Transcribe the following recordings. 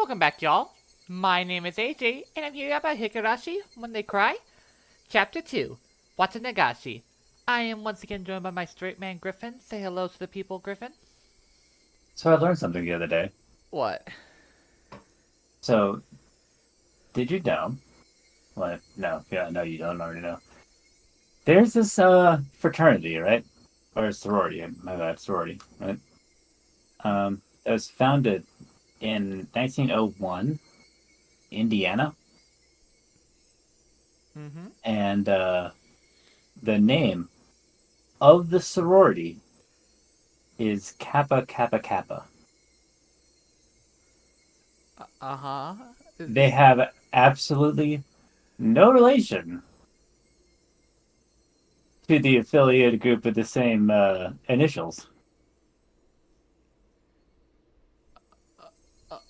Welcome back, y'all. My name is AJ, and I'm here about Higurashi When They Cry, Chapter 2, Watanagashi. I am once again joined by my straight man, Griffin. Say hello to the people, Griffin. So I learned something the other day. What? So, did you know? Well, no, yeah, no, you don't already know. There's this fraternity, right? Or sorority, my bad, sorority, right? That was founded in 1901, Indiana, Mm-hmm. and the name of the sorority is Kappa Kappa Kappa. Uh-huh. They have absolutely no relation to the affiliated group with the same initials.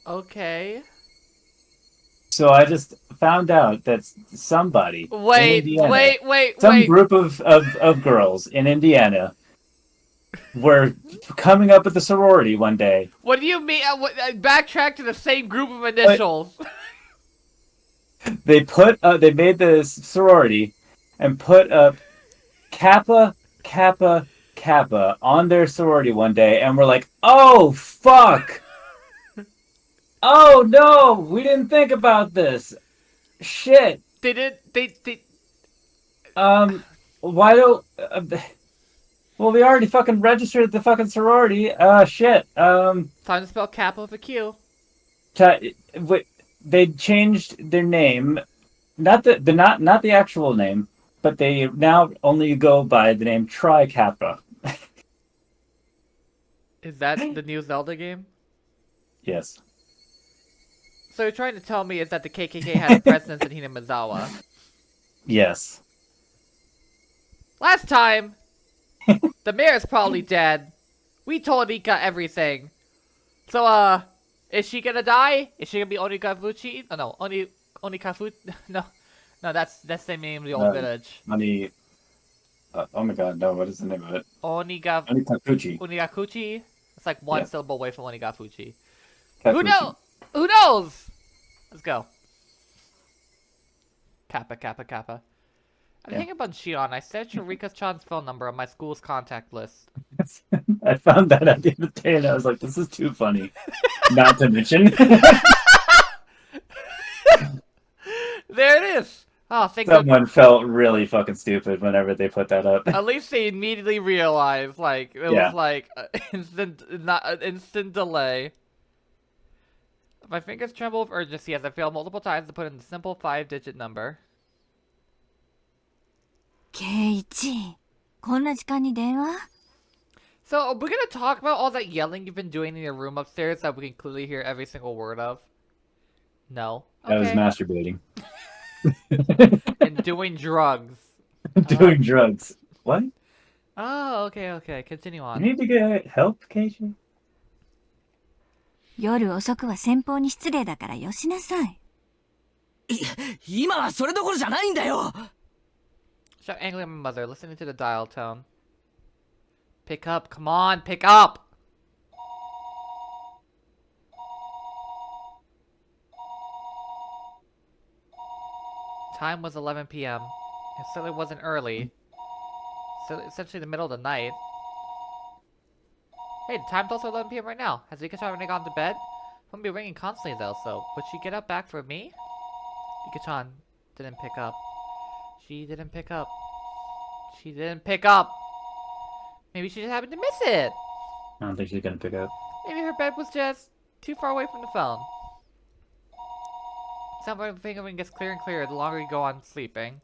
Okay. So I just found out that somebody in Wait, Indiana, wait, wait, some wait. group of girls in Indiana, were coming up with a sorority one day. What do you mean? Backtrack to the same group of initials. They made this sorority and put up Kappa Kappa Kappa on their sorority one day, and we're like, oh fuck, oh no, we didn't think about this. Shit. They did. They. Why don't? Well, we already fucking registered the fucking sorority. Shit. Time to spell Kappa with a Q. Wait, they changed their name, not the actual name, but they now only go by the name Tri Kappa. Is that the new Zelda game? Yes. So you're trying to tell me is that the KKK has a presence in Hinamizawa? Yes. Last time, the mayor's probably dead. We told Rika everything. So, is she gonna die? Is she gonna be Onikafuchi? Oh no, Onikafuchi? No, no, that's the name of the old village. Money. Oh my god, no! What is the name of it? Onigaf Onikakuchi. Onigakuchi? It's like one Yeah. syllable away from Onigafuchi. Who Kakuchi. knows? Who knows? Let's go. Kappa, Kappa, Kappa. I'm Yeah. hanging up on Shion. I searched for Rika-chan's phone number on my school's contact list. I found that at the end of the day, and I was like, "This is too funny." Not to mention. There it is! Oh, thank Someone felt really fucking stupid whenever they put that up. At least they immediately realized, like, it Yeah. was like an instant delay. My fingers tremble with urgency as I fail multiple times to put in the simple 5-digit number. Keiichi, こんな時間に電話? So, we're gonna talk about all that yelling you've been doing in your room upstairs that we can clearly hear every single word of. No. Okay. I was masturbating. And doing drugs. Doing drugs. What? Oh, okay, okay. Continue You on. need to get help, Keiichi? 夜遅くは先方に失礼だからよしなさい。今はそれどころじゃないんだよ Shout angrily at my mother, listening to the dial tone. Pick up, come on, pick up! Time was 11 p.m. It certainly wasn't early. So essentially the middle of the night. Hey, the time's also 11 p.m. right now. Has Rika-chan already gone to bed? Won't be ringing constantly though, so would she get up back for me? Rika-chan didn't pick up. She didn't pick up. She didn't pick up. Maybe she just happened to miss it. I don't think she's gonna pick up. Maybe her bed was just too far away from the phone. Sound like the fingering gets clearer and clearer the longer you go on sleeping.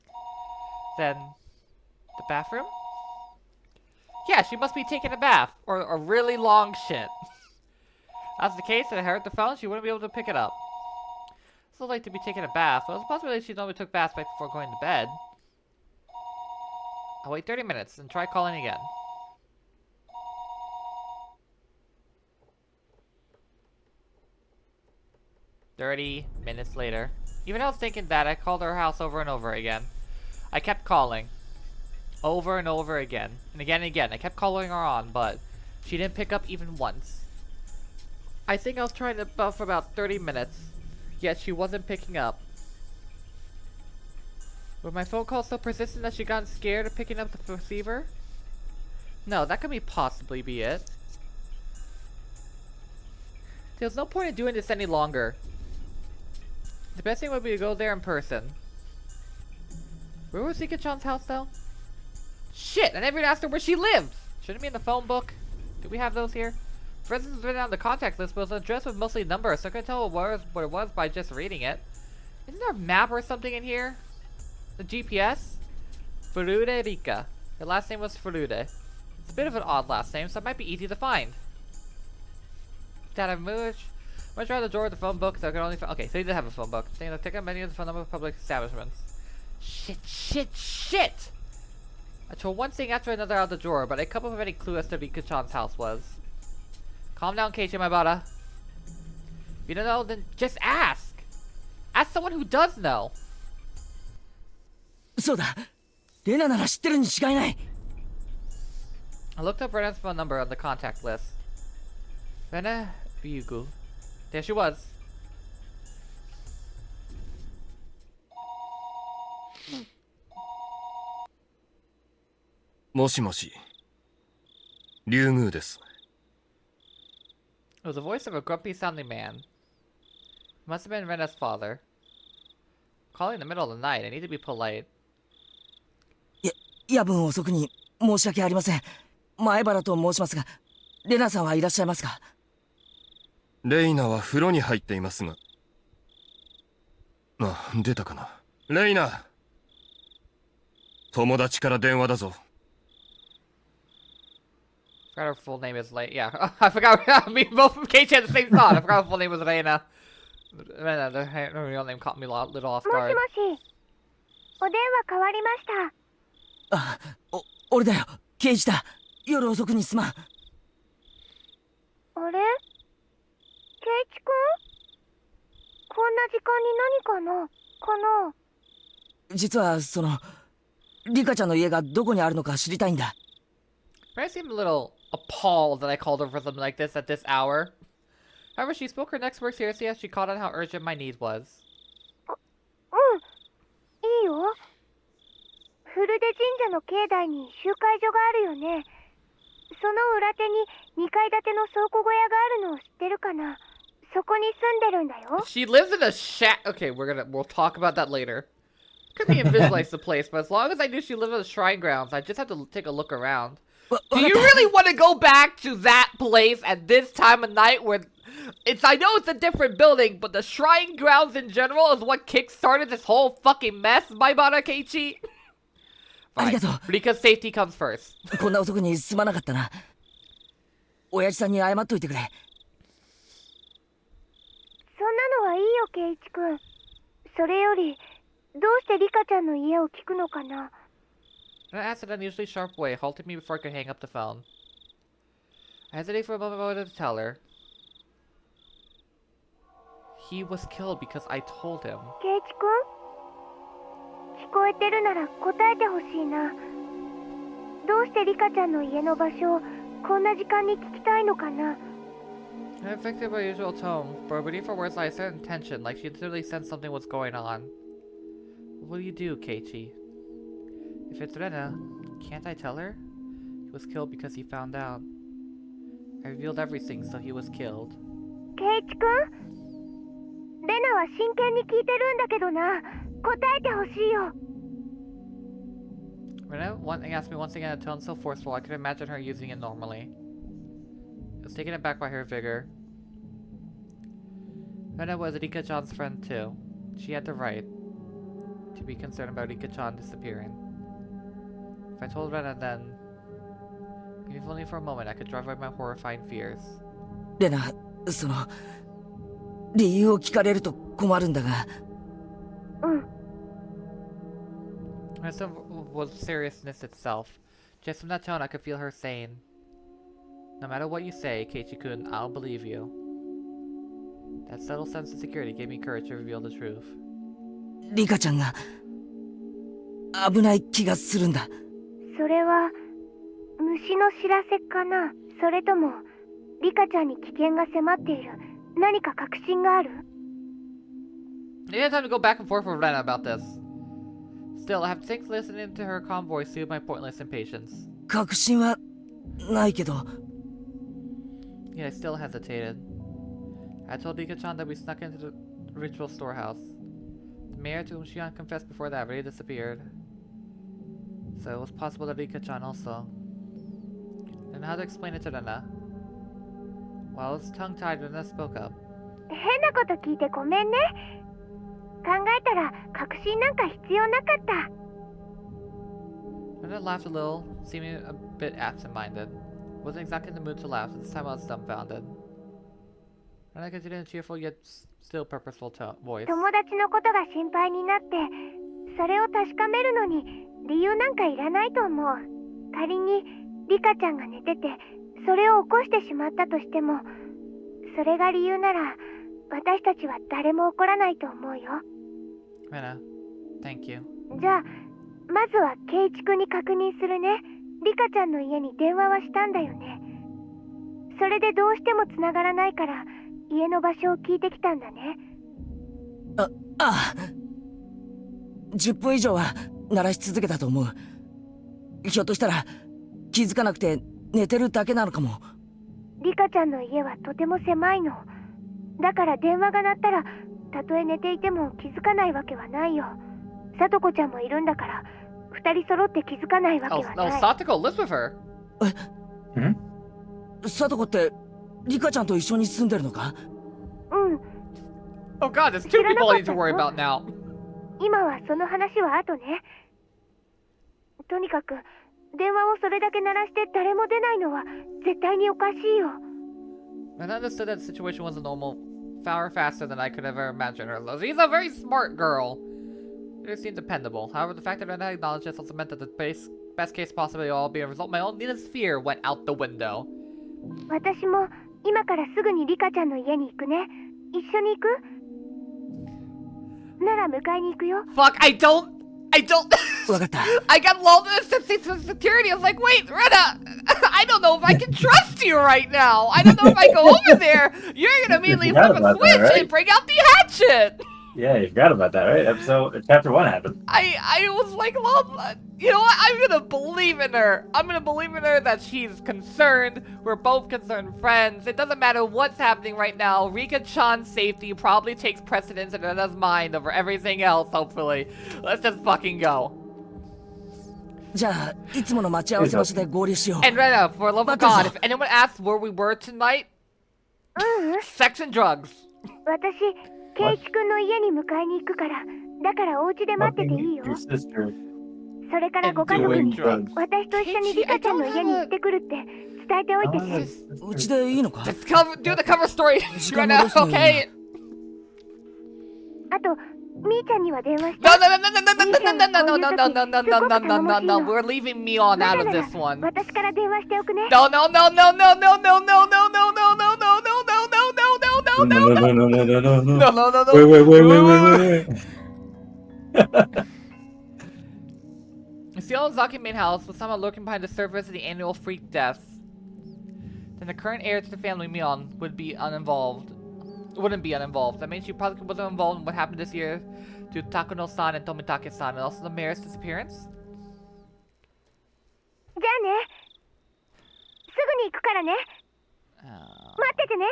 Then, the bathroom? Yeah, she must be taking a bath. Or a really long shit. If that's the case, and I heard the phone, she wouldn't be able to pick it up. So like to be taking a bath, but it's a possibility she normally took baths right before going to bed. I'll wait 30 minutes and try calling again. "30 minutes later. Even I was thinking that, I called her house over and over again. I kept calling. Over and over again. And again and again. I kept calling her on, but she didn't pick up even once. I think I was trying to bell for about 30 minutes, yet she wasn't picking up. Were my phone calls so persistent that she got scared of picking up the receiver? No, that could possibly be it. There's no point in doing this any longer. The best thing would be to go there in person. Where was Rika-chan's house though? Shit! I never even asked her where she lived! Shouldn't it be in the phone book? Do we have those here? For instance, it's written on the contact list, but it was addressed with mostly numbers, so I couldn't tell what it was by just reading it. Isn't there a map or something in here? The GPS? Furude Rika. Her last name was Furude. It's a bit of an odd last name, so it might be easy to find. Data merge. I'm gonna try the drawer with the phone book, so I can only find. Okay, so he did have a phone book. Saying the ticket menu of the phone number of public establishments. Shit! I tore one thing after another out of the drawer, but I couldn't have any clue as to Rika-chan's house was. Calm down, Keiichi, my brother. If you don't know, then just ask. Ask someone who does know. そうだ。レナなら知ってるに違いない。 I looked up Rena's phone number on the contact list. Rena Ryugu. There she was. もしもし、竜宮です。It was the voice of a grumpy sounding man. Must have been Rena's father. Calling in the middle of the night, I need to be polite. 夜分遅くに申し訳ありません。前原と申しますが、レナさんはいらっしゃいますか？レイナは風呂に入っていますが。あ、出たかな。レイナ、友達から電話だぞ。I forgot her full name is Yeah, I forgot. I mean, both of Keiichi had the same thought. I forgot her full name was Reina. Reina, her real name caught me a little off guard. もしもし。お電話変わりました。あ、俺だよ。ケイジだ。夜遅くにすまん。あれ？ケイチ君？こんな時間に何かな？実はリカちゃんの家がどこにあるのか知りたいんだ。I seemed a little appalled that I called her for something like this at this hour. However, she spoke her next word seriously as she caught on how urgent my need was. いいよ。古出神社の境内に集会所があるよね。その裏手に2階建ての倉庫小屋があるのを知ってるかな？そこに住んでるんだよ。 She lives in a shack. Okay, we'll talk about that later. Couldn't even visualize the place, but as long as I knew she lived in the shrine grounds, I just had to take a look around. Do you really want to go back to that place at this time of night where I know it's a different building, but the shrine grounds in general is what kickstarted this whole fucking mess, my brother Keiichi? Fine. Rika's safety comes first. こんな遅くにすまなかったな。親父さんに謝っといてくれ。そんなのはいいよ、ケイチ君。それより、どうしてリカちゃんの家を聞くのかな？ I asked in an unusually sharp way, halting me before I could hang up the phone. I hesitated for a moment whether to tell her. He was killed because I told him. ケイチ君？聞こえてるなら答えてほしいな。どうしてリカちゃんの家の場所をこんな時間に聞きたいのかな？ I'm affected by her usual tone, but beneath her words lies a certain tension, like she literally sensed something was going on. What do you do, Keiichi? If it's Rena, can't I tell her? He was killed because he found out. I revealed everything, so he was killed. ケイチ君？レナは真剣に聞いてるんだけどな。答えてほしいよ。Rena asked me once again in a tone so forceful I could imagine her using it normally. I was taken aback by her vigor. Rena was Rika-chan's friend too. She had the right to be concerned about Rika-chan disappearing. If I told Rena then, even if only for a moment, I could drive away my horrifying fears. レナ、理由を聞かれると困るんだが。Rena was seriousness itself. Just from that tone, I could feel her saying, "No matter what you say, Keiichi-kun, I'll believe you." That subtle sense of security gave me courage to reveal the truth. リカちゃんが危ない気がするんだ。それは虫の知らせかな？それともリカちゃんに危険が迫っている。何か確信がある？ Maybe I have time to go back and forth with Rena about this. Still, I have to take listening to her calm voice soothe my pointless impatience. 確信はないけど。 Yet I still hesitated. I told Rika-chan that we snuck into the ritual storehouse. The mayor to whom she confessed before that already disappeared. So it was possible that Rika-chan also. And how to explain it to Rena? While I was tongue-tied, Rena spoke up. 変なこと聞いてごめんね。考えたら確信なんか必要なかった。 Rena laughed a little, seeming a bit absent-minded. Wasn't exactly in the mood to laugh, so this time I was dumbfounded. Rena continued in a cheerful yet still purposeful voice. 友達のことが心配になって、それを確かめるのに理由なんかいらないと思う。仮にリカちゃんが寝てて、それを起こしてしまったとしても、それが理由なら私たちは誰も怒らないと思うよ。Rena, thank you. じゃあ、まずはケイチ君に確認するね。リカちゃんの家に電話はしたんだよね。それでどうしても繋がらないから家の場所を聞いてきたんだね。ああ。10分以上は鳴らし続けたと思う。ひょっとしたら気づかなくて寝てるだけなのかも。リカちゃんの家はとても狭いの。だから電話が鳴ったらたとえ寝ていても気づかないわけはないよ。さとこちゃんもいるんだから2人揃って気づかないわけはない。Satoko lives with her. さとこってリカちゃんと一緒に住んでるのか？うん。 Oh god, there's two people I need to worry about now. 今はその話は後ね。とにかく電話をそれだけ鳴らして誰も出ないのは絶対におかしいよ。I understood that the situation wasn't normal, far faster than I could ever imagine her. She's a very smart girl. She seemed dependable. However, the fact that Rena acknowledged this also meant that the best case possibility all be a result of my own needless fear went out the window. 私も今からすぐにリカちゃんの家に行くね。一緒に行く？なら迎えに行くよ。Fuck, I don't. わかった。I got lulled into security. I was like, wait, Rena, I don't know if I can trust you right now. I don't know if I go over there. You're gonna immediately flip a switch and bring out the hatchet. Yeah, you forgot about that, right? Chapter 1 happened. I was like, well, you know what? I'm gonna believe in her. I'm gonna believe in her that she's concerned. We're both concerned friends. It doesn't matter what's happening right now. Rika-chan's safety probably takes precedence in Rena's mind over everything else, hopefully. Let's just fucking go. じゃあいつもの待ち合わせ場所で合流しよう。 And Rena, for the love of God, if anyone asks where we were tonight, sex and drugs. 私、ケイチ君の家に迎えに行くから、だからお家で待ってていいよ。 Your sister それからご家族に私と一緒にリカちゃんの家に行ってくるって伝えておいてね。うちでいいのか？ Let's do the cover story, Rena, okay? あと、みーちゃんには電話して。 No, we're leaving Mion out of this one. 私から電話しておくね。 No. Wait. If the Ozaki main house was somehow lurking behind the surface of the annual freak deaths, then the current heir to the family, Mion, wouldn't be uninvolved. That means she probably wasn't involved in what happened this year to Takuno-san and Tomitake-san, and also the mayor's disappearance. じゃあね。すぐに行くからね。待っててね。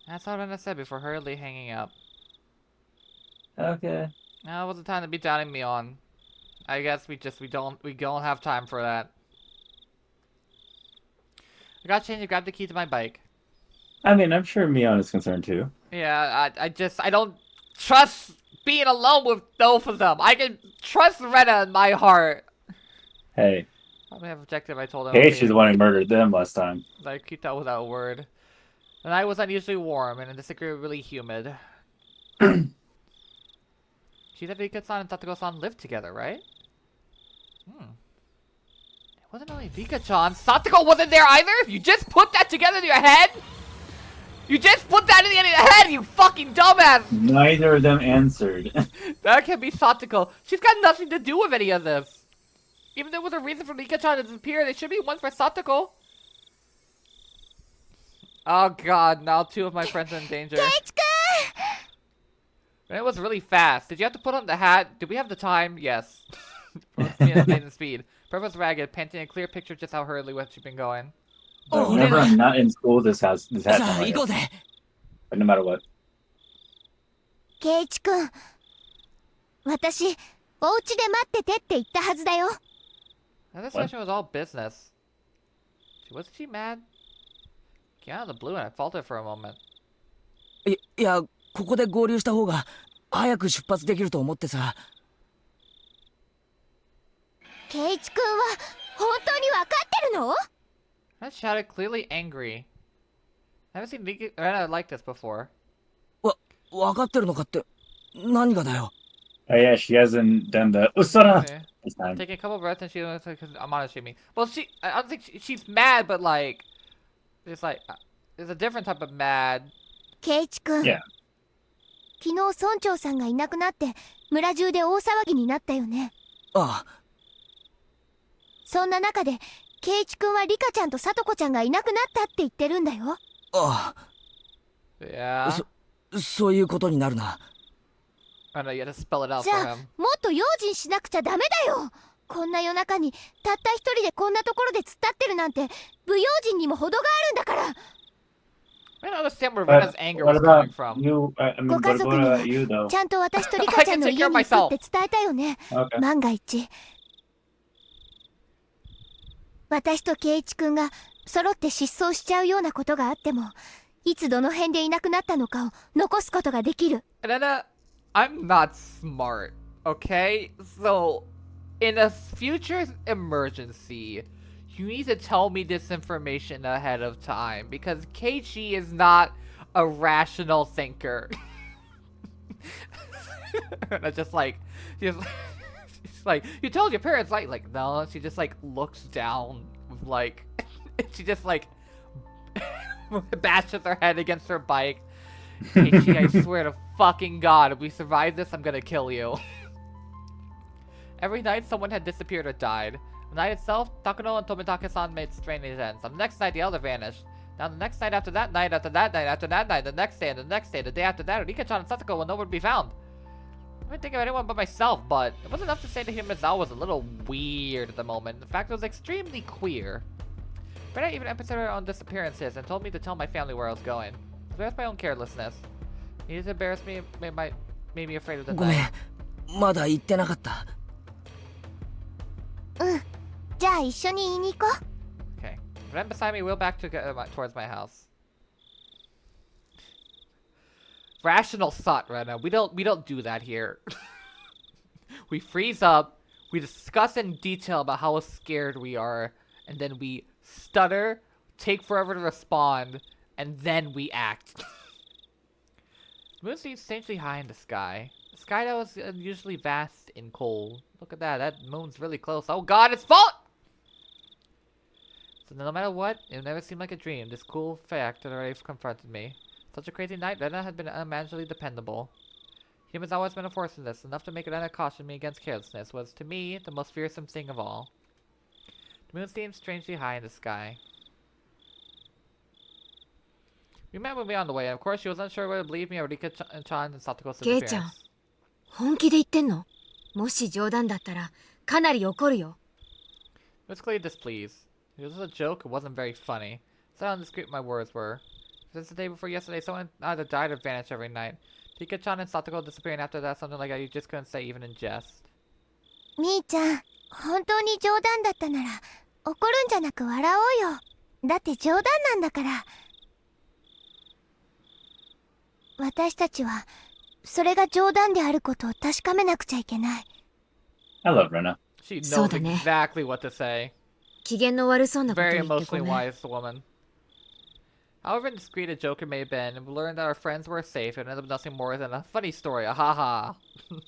That's all Rena said before hurriedly hanging up. Okay. Now was the time to be doubting Mion. I guess we don't have time for that. I got changed and grabbed the key to my bike. I mean, I'm sure Mion is concerned too. Yeah, I don't trust being alone with both of them. I can trust Rena in my heart. Hey. Probably have objective. I told him. Hey, she's the one who murdered them last time. I keep that without a word. The night was unusually warm, and the secret really humid. She said Rika-san and Satoko-san lived together, right? It wasn't only Rika-chan. Satoko wasn't there either? You just put that together in your head? You just put that in your head, you fucking dumbass! Neither of them answered. That can't be Satoko. She's got nothing to do with any of this. Even though there was a reason for Rika-chan to disappear, there should be one for Satoko. Oh god, now two of my friends are in danger. And it was really fast. Did you have to put on the hat? Did we have the time? Yes. Amazing speed. Purpose ragged, painting a clear picture of just how hurriedly what you've been going. But whenever I'm not in school, this hat's さ on あ my 行こう head. ぜ But no matter what. 圭一くん、私、お家で待っててって言ったはずだよ。 Now this What? session was all business. Wasn't she mad? Came out of the blue and I faltered for a moment. いやここで合流した方が早く出発できると思ってさ圭一くんは本当に分かってるの？ I shouted, clearly angry. I haven't seen Rika like this before. 分かってるのかって何がだよ Oh yeah, she hasn't done the Usara Okay. this time. Taking a couple breaths and she was like, I'm honest, me. Well, I don't think she's mad, but like, there's a different type of mad. 圭一くん、 Yeah. 昨日村長さんがいなくなって村中で大騒ぎになったよね。ああそんな中で圭一くんはリカちゃんとさとこちゃんがいなくなったって言ってるんだよ。あ Yeah. そういうことになるな I know, you had to spell it out じ for ゃあ him. もっと用心しなくちゃダメだよ。こんな夜中にたった一人でこんなところで突っ立ってるなんて不用心にも程があるんだから。 I don't understand where But Rena's anger what was about coming from. you? I mean, ご家 what 族には about you though? ちゃんと私とリカちゃんの I can take care 家 of に行く myself. って伝えたよね。 Okay. 万が一私と圭一くんが揃って失踪しちゃうようなことがあってもいつどの辺でいなくなったのかを残すことができる。 Rena, I'm not smart, okay? So, in a future emergency, you need to tell me this information ahead of time because Keiichi is not a rational thinker. And just like, she's like, you told your parents, like, no, she just like looks down with like, she just like bashes her head against her bike. Keiichi, I swear to fucking god, if we survive this, I'm gonna kill you. Every night, someone had disappeared or died. The night itself, Takuno and Tomitake-san made strange ends. On the next night, the elder vanished. Now the next night after that night, after that night, after that night, the next day, and the next day, the day after that, Rika-chan and Satoko will nowhere to be found. I didn't think of anyone but myself, but it wasn't enough to say that Himazawa was a little weird at the moment. In fact, it was extremely queer. But I even emphasized her on disappearances and told me to tell my family where I was going. So that's my own carelessness. He just embarrassed me, made me afraid of the ごめん night. まだ行ってなかった じゃあ一緒に言いに行こう。 Okay. Ran beside me, wheel back towards my house. Rational thought, Rena. We don't do that here. We freeze up, we discuss in detail about how scared we are, and then we stutter, take forever to respond, and then we act. The moon seems strangely high in the sky. The sky that was unusually vast and cold. Look at that, that moon's really close. Oh god, it's fault! So no matter what, it never seemed like a dream. This cool fact that already confronted me. Such a crazy night, Rena had been unimaginably dependable. Humans always been a force in this. Enough to make Rena caution me against carelessness was, to me, the most fearsome thing of all. The moon seemed strangely high in the sky. We met when we were on the way, and of course she was unsure whether to believe me or Rika-chan and Satoko's disappearance. ケイちゃん本気で言ってんの？もし冗談だったらかなり怒るよ。 It was clearly displeased. It was a joke, it wasn't very funny. That's how indiscreet my words were. Since the day before yesterday, someone either died or vanished every night. Rika-chan and Satoko disappearing after that, something like that you just couldn't say even in jest. みーちゃん、本当に冗談だったなら怒るんじゃなく笑おうよ。だって冗談なんだから。私たちはそれが冗談であることを確かめなくちゃいけない。I love Rena. She knows そうだね。 exactly what to say. 機嫌の悪そうなこと Very 言ってご emotionally めん。 wise woman. However indiscreet a joker may have been, we learned that our friends were safe and ended up nothing more than a funny story. A ha-ha. Don't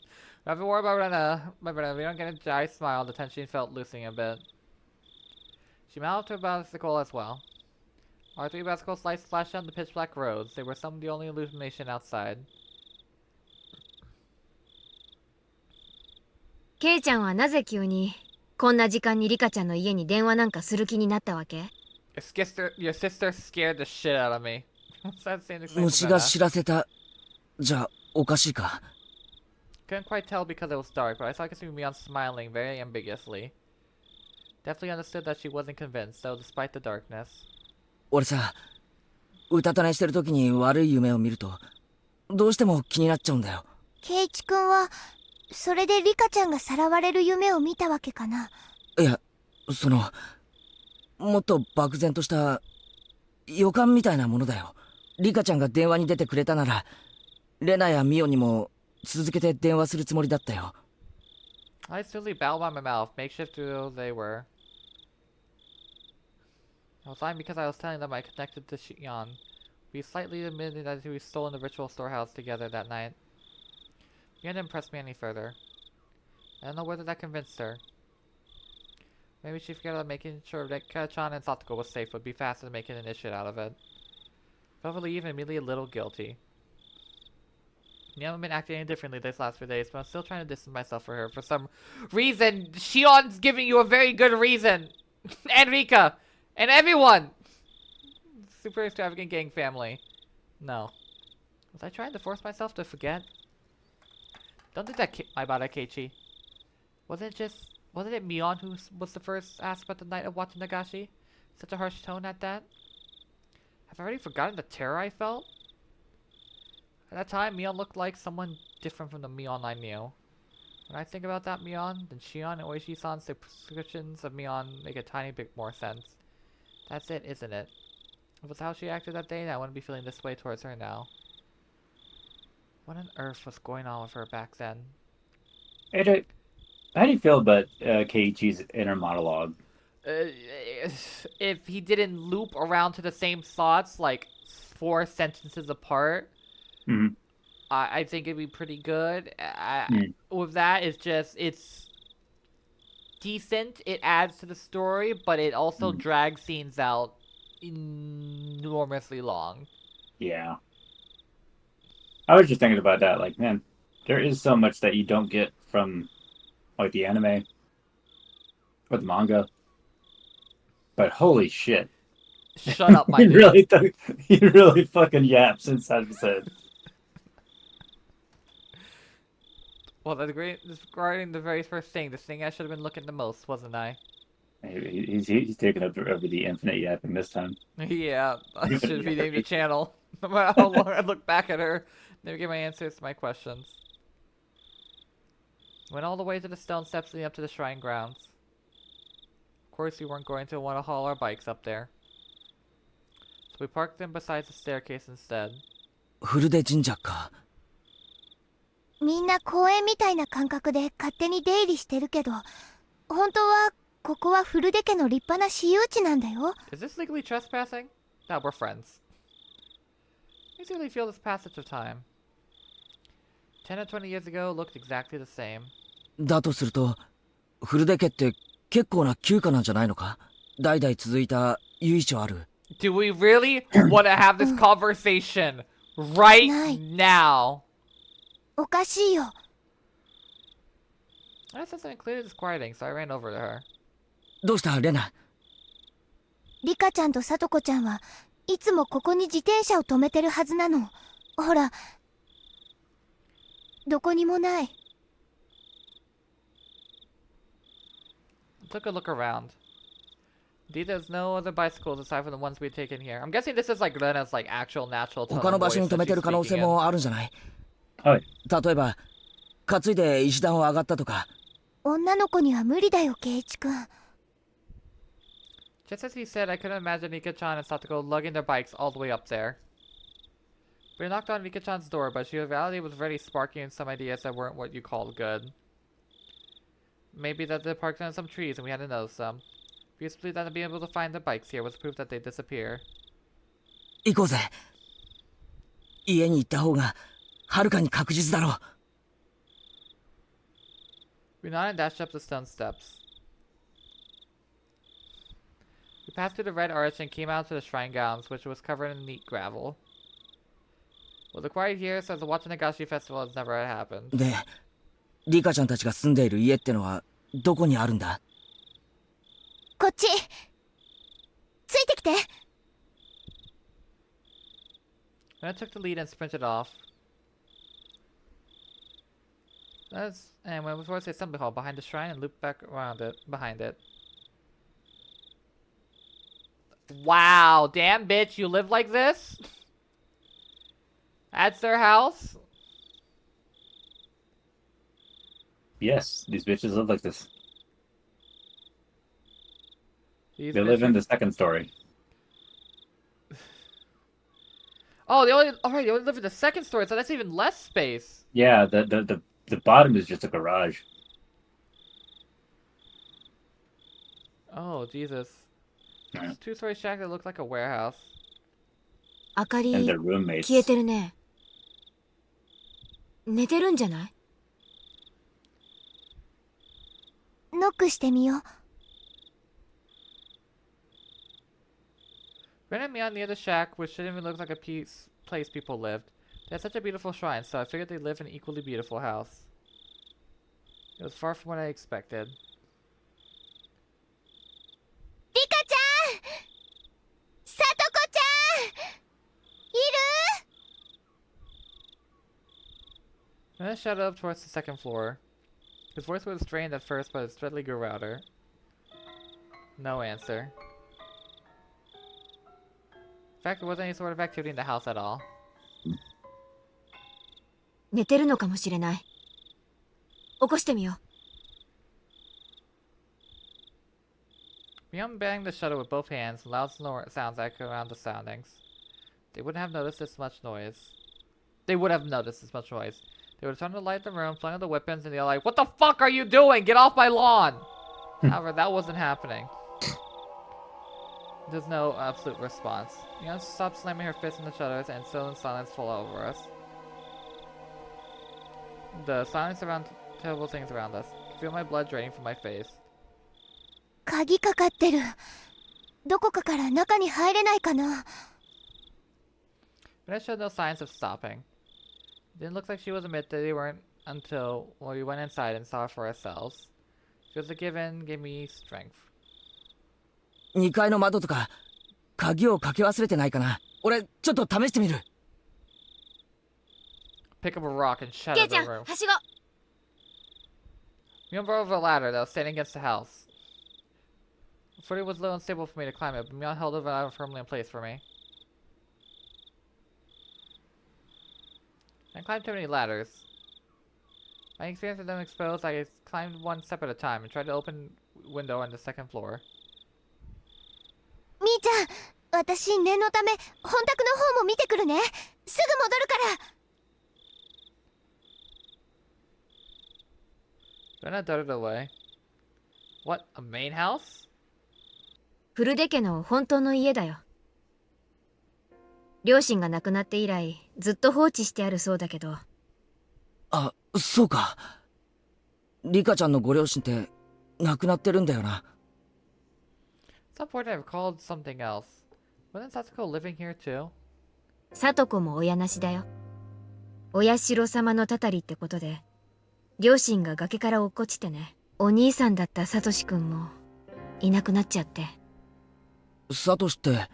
have to worry about Rena. We don't get a dry smile. The tension felt loosening a bit. She mounted to a bicycle as well. Our three bicycles splashed down the pitch black roads. They were some of the only illumination outside. ケイちゃんはなぜ急にこんな時間にリカちゃんの家に電話なんかする気になったわけ？ Your sister scared the shit out of me. What's that saying? 虫が知らせたじゃおかしいか。 Couldn't quite tell because it was dark, but I saw I could see Mion smiling very ambiguously. Definitely understood that she wasn't convinced, though, despite the darkness. 俺さ、うたた寝してる時に悪い夢を見るとどうしても気になっちゃうんだよ。圭一君はそれでリカちゃんがさらわれる夢を見たわけかな。いや、そのもっと漠然とした予感みたいなものだよ。リカちゃんが電話に出てくれたならレナやミオにも続けて電話するつもりだったよ。 I slowly bowed by my mouth, makeshift though they were. I was lying because I was telling them I connected to Shion. We slightly admitted that we stole in the ritual storehouse together that night. You didn't impress me any further. I don't know whether that convinced her. Maybe she forgot that making sure that Keiichi and Satoko was safe would be faster than making an issue out of it. Felt relieved and immediately a little guilty. I haven't been acting any differently these last few days, but I'm still trying to distance myself from her for some reason. Shion's giving you a very good reason. And Rika. And everyone. Super extravagant gang family. No. Was I trying to force myself to forget? Don't think that about it, Keiichi. Wasn't it Mion who was the first asked about the night of Watanagashi? Such a harsh tone at that? Have I already forgotten the terror I felt? At that time, Mion looked like someone different from the Mion I knew. When I think about that Mion, then Shion and Oishi-san's descriptions of Mion make a tiny bit more sense. That's it, isn't it? If it was how she acted that day, I wouldn't be feeling this way towards her now. What on earth was going on with her back then? AJ, how do you feel about Keiichi's inner monologue? If he didn't loop around to the same thoughts, like 4 sentences apart, Mm-hmm. I think it'd be pretty good. With that, it's decent. It adds to the story, but it also drags scenes out enormously long. Yeah. I was just thinking about that. Like, man, there is so much that you don't get from, like, the anime or the manga. But holy shit. Shut up, my he dude. he really fucking yaps inside of his head. Well, regarding the very first thing, the thing I should have been looking the most, wasn't I? He's taking up over the infinite yapping this time. Yeah, I should be named a channel. No matter how long I look back at her, never get my answers to my questions. Went all the way to the stone steps leading up to the shrine grounds. Of course, we weren't going to want to haul our bikes up there. So we parked them beside the staircase instead. フルデ神社か。みんな公園みたいな感覚で勝手に出入りしてるけど、本当はここはフルデ家の立派な私有地なんだよ。Is this legally trespassing? No, we're friends. Makes you really feel this passage of time. 10 or 20 years ago looked exactly the same. だとすると、フルデ家って結構な旧家なんじゃないのか。代々続いた由緒ある。Do we really want to have this conversation right now? おかしいよ。I said something clearly disquieting, so I ran over to her. どうしたレナ。リカちゃんとサトコちゃんはいつもここに自転車を止めてるはずなの。ほら、どこにもない。I took a look around. Indeed, there's no other bicycles aside from the ones we'd taken here. I'm guessing this is like Lena's like actual natural tone 他の of 場 voice 所に止 that めて she's る可能性 speaking in. もあるんじゃない。はい。例えば担いで石段を上がったとか。女の子には無理だよ、ケイチ君。Just as he said, I couldn't imagine Rika-chan and Satoko lugging their bikes all the way up there. We knocked on Rika-chan's door, but she reality was already sparking some ideas that weren't what you called good. Maybe that they parked under some trees and we hadn't noticed them. We used to believe that being able to find the bikes here was proof that they disappear. 行こうぜ。家に行った方がはるかに確実だろう。We nodded and dashed up the stone steps. We passed through the red arch and came out to the shrine grounds, which was covered in neat gravel. Well, the quiet here says the Watanagashi festival has never happened. で、リカちゃんたちが住んでいる家ってのはどこにあるんだ。こっち。ついてきて。 Rena took the lead and sprinted off. And when before say something called behind the shrine and looped back around it, behind it. Wow, damn bitch, you live like this? That's their house? Yes, these bitches live like this. These They live in bitches- the second story. Oh, they only live in the second story, so that's even less space. Yeah, the bottom is just a garage. Oh, Jesus. Yeah. Two-story shack that looked like a warehouse. 明か And り their roommates. 消えてるね。寝てるんじゃない？ノックしてみよう。 Ren and Mia near the shack, which didn't even look like a place people lived. They had such a beautiful shrine, so I figured they lived in an equally beautiful house. It was far from what I expected. リカちゃん、さとこちゃん、いる？ Ren shouted up towards the second floor. His voice was strained at first, but it steadily grew louder. No answer. In fact, there wasn't any sort of activity in the house at all. 寝てるのかもしれない。起こしてみよう。 Mion banged the shutter with both hands, and loud sounds echoed around the surroundings. They wouldn't have noticed this much noise. They would have noticed this much noise. They would have turned the light in the room, flung on the weapons, and they're like, "What the fuck are you doing? Get off my lawn!" However, that wasn't happening. There's no absolute response. Mion stopped slamming her fists in the shutters, and sullen silence fell over us. The silence around terrible things around us. I feel my blood draining from my face. 鍵かかってる。どこかから中に入れないかな。 But I showed no signs of stopping. It didn't look like she was admit that they weren't until we went inside and saw for ourselves. She was a given, gave me strength. 2階の窓とか鍵をかけ忘れてないかな。俺ちょっと試してみる。 Pick up a rock and shatter ケイ the ちゃん、 room. はしご。 We went over a ladder that was standing against the house. The footing was a little unstable for me to climb it, but Mion held the ladder firmly in place for me. I climbed too many ladders. My experience with them exposed, I climbed one step at a time and tried to open window on the second floor. みーちゃん、私念のため本宅の方も見てくるね。すぐ戻るから。 Then I darted away. What, a main house? フルデ家の本当の家だよ。両親が亡くなって以来ずっと放置してあるそうだけど。あ、そうか。リカちゃんのご両親って亡くなってるんだよな。 At some point I recalled something else. Wasn't Satoko living here too? サトコも親なしだよ。お社様のたたりってことで、両親が崖から落っこちてね。お兄さんだったサトシ君もいなくなっちゃって。サトシって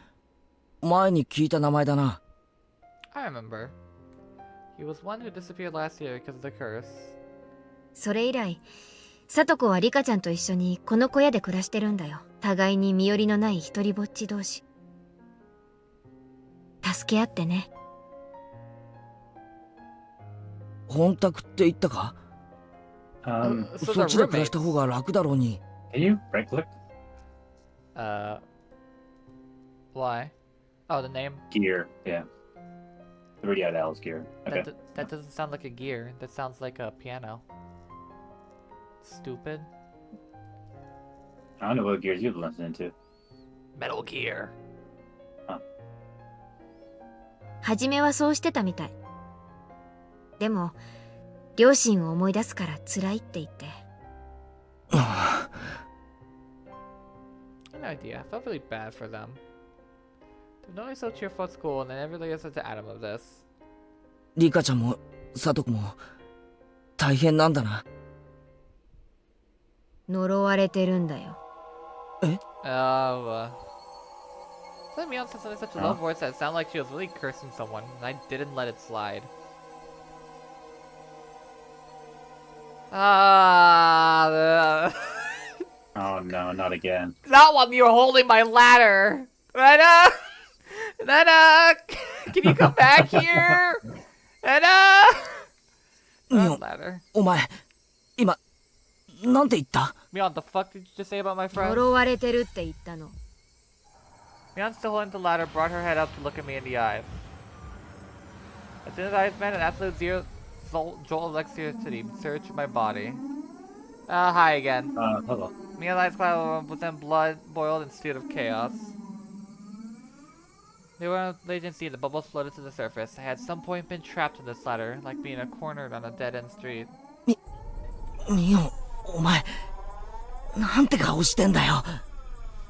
前に聞いた名前だな。 I remember. He was one who disappeared last year because of the curse. それ以来、サトコはリカちゃんと一緒にこの小屋で暮らしてるんだよ。互いに身寄りのない一人ぼっち同士。助け合ってね。本宅って言ったか？ So そ they're っちで暮らした roommates. 方が楽だろうに。 Can you right click? Why? Oh, the name? Gear. Yeah. The radio dial's gear. Okay. That doesn't sound like a gear. That sounds like a piano. Stupid. I don't know what gears you've listened to. Metal Gear. 初めはそうしてたみたい。でも、両親を思い出すから辛いって言って。I had no idea. I felt really bad for them. They're normally so cheerful at school, and they never really listened to Adam of this. リカちゃんもサトコも大変なんだな。呪われてるんだよ。Oh, Then Mion said something in such a low voice that it sounded like she was really cursing someone, and I didn't let it slide. Oh no, not again. Not while you're holding my ladder! Rena! Rena! Can you come back here? Rena! Ladder. お前、今、なんて言った？ Mion, the fuck did you just say about my friend? 呪われてるって言ったの。 Mion, still holding the ladder, brought her head up to look at me in the eyes. As soon as I met an absolute zero jolt of electricity surged through my body. Hi again. Hello. Mion's eyes clouded with then blood boiled and stewed of chaos. They were on the agency, the bubbles floated to the surface. I had at some point been trapped in this ladder, like being cornered on a dead-end street. ミオン、お前、なんて顔してんだよ。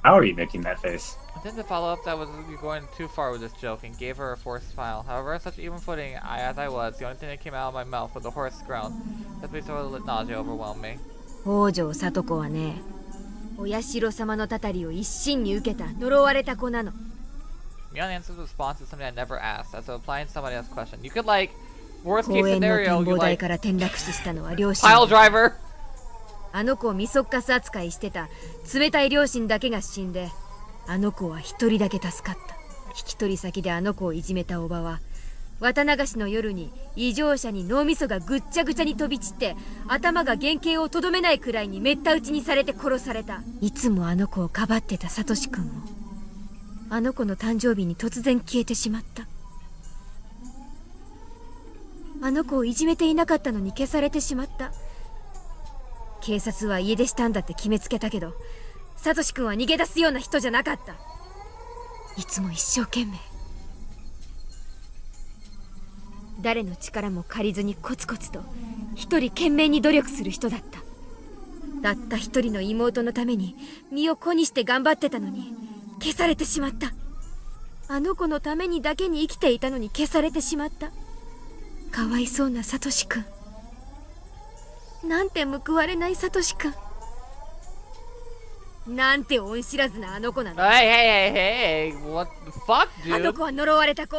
How are you making that face? I tended to follow up that was going too far with this joke and gave her a forced smile. However, on such even footing as I was, the only thing that came out of my mouth was a hoarse groan. That piece of nausea overwhelmed me. 北条聡子はね、お社様のたたりを一身に受けた呪われた子なの。Mion answers with response to something I never asked, as though applying somebody else's question. You could like, worst 公 case 園の scenario, 展 you 望台 like, から転落死したのは両親。 pile driver! あの子をみそっかす扱いしてた冷たい両親だけが死んで、あの子は一人だけ助かった。引き取り先であの子をいじめたおばは、綿流しの夜に異常者に脳みそがぐっちゃぐちゃに飛び散って頭が原形をとどめないくらいにめった打ちにされて殺された。いつもあの子をかばってたサトシ君もあの子の誕生日に突然消えてしまった。あの子をいじめていなかったのに消されてしまった。警察は家出したんだって決めつけたけど、サトシ君は逃げ出すような人じゃなかった。いつも一生懸命、誰の力も借りずにコツコツと一人懸命に努力する人だった。たった一人の妹のために身を粉にして頑張ってたのに消されてしまった。あの子のためにだけに生きていたのに消されてしまった。かわいそうなサトシ君。なんて報われないサトシ君。なんて恩知らずなあの子なの。Hey, hey, hey, hey, what the fuck, あの dude? 子は呪われた子。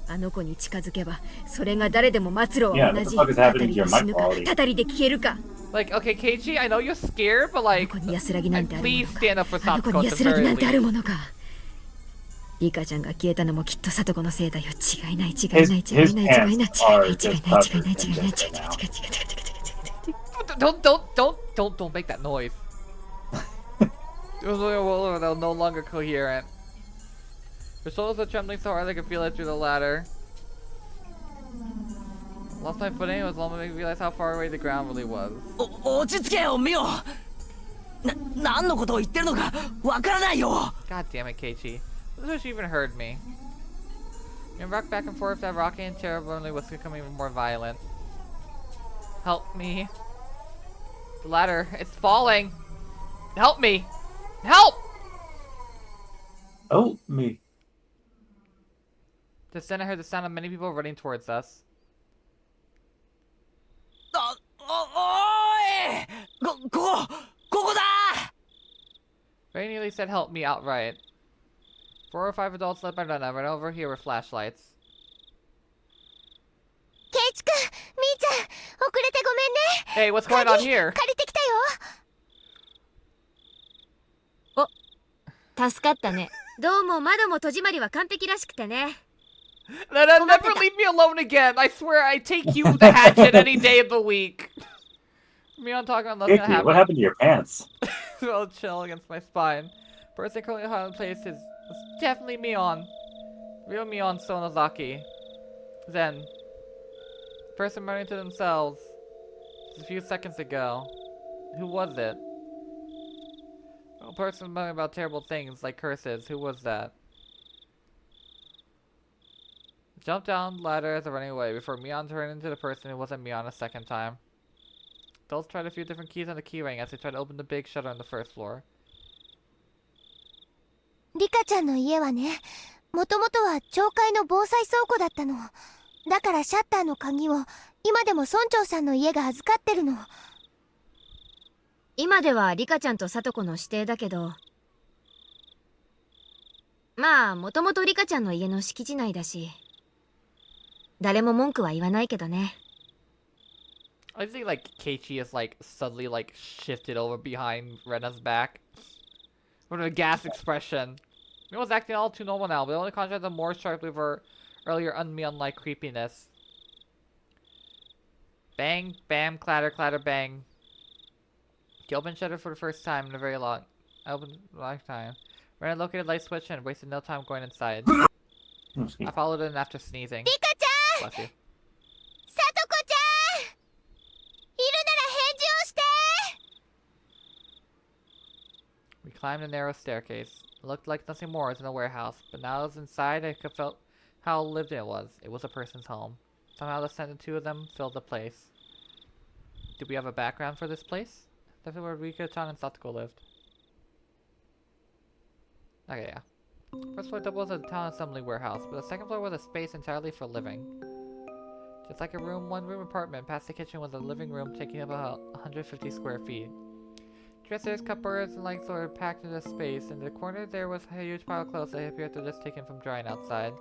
あの子に近づけば、それが誰でも末路は同じ。 Yeah, what the fuck is たた happening り to your で死 mic ぬか、 quality? たたりで消えるか。 Like, okay, Keiichi, I know you're scared, but あの like, 子に安らぎなんてあるも please の stand up for か。あの子 Satoko に at the 安らぎ very なんてある least. ものか。リカちゃんが消えたのもきっとサトコのせいだよ。違いない違いない違いない違いない違いない違いない違いない違いない違いない違いない違いない違いない違いない違いない違いない。 Don't make that noise. They're no longer coherent. Her shoulders were trembling so hard I could feel it through the ladder. Lost my footing. It was long to make me realize how far away the ground really was. 落ち着けよ、ミオン。何のことを言ってるのかわからないよ。 God damn it, Keiichi. I wish she even heard me. We rocked back and forth, that rocking and terribly was becoming even more violent. Help me. The ladder, it's falling. Help me. Help! Oh, me. Just then I heard the sound of many people running towards us. おい、ここだ。 Very nearly said help me outright. 4 or 5 adults led by Rena ran over here with flashlights. ケイチ君、みーちゃん、遅れてごめんね。 Hey, what's going on here? 借りてきたよ。助かったね。どうも窓も戸締まりは完璧らしくてね。 Rena, never leave me alone again. I swear I take you the hatchet any day of the week. Me on talking about nothing that Vicky, what happened. happened to your pants? Well, chill against my spine. Person currently held in place is definitely Mion. Real Mion Sonozaki. Then, person running to themselves just a few seconds ago. Who was it? A person muttering about terrible things like curses. Who was that? Jumped down the ladder as they're running away before Mion turned into the person who wasn't Mion a second time. Adults tried a few different keys on the key ring as they tried to open the big shutter on the first floor. リカちゃんの家はね、もともとは町会の防災倉庫だったの。だからシャッターの鍵を今でも村長さんの家が預かってるの。今ではリカちゃんとサトコの指定だけど、まあもともとリカちゃんの家の敷地内だし、誰も文句は言わないけどね。I think like Keiichi is like suddenly like shifted over behind Rena's back with a gas expression. It was acting all too normal now, but it only contrasted more sharply with her earlier unlike creepiness. Bang, bam, clatter, clatter, bang. He opened shutter for the first time in a very long lifetime. Rena located light switch and wasted no time going inside. I followed in after sneezing. Rika-chan! Bless you. Satoko-chan! いるなら返事をして! We climbed a narrow staircase. It looked like nothing more than a warehouse, but now I was inside, I could feel how lived in it was. It was a person's home. Somehow the scent of two of them filled the place. Did we have a background for this place? That's where Rika-chan and Satoko lived. Okay, yeah. First floor double was a town assembly warehouse, but the second floor was a space entirely for living. Just like a one-room apartment, past the kitchen was a living room taking up about 150 square feet. Dressers, cupboards, and lights were packed into space. In the corner there was a huge pile of clothes that appeared to have just taken from drying outside.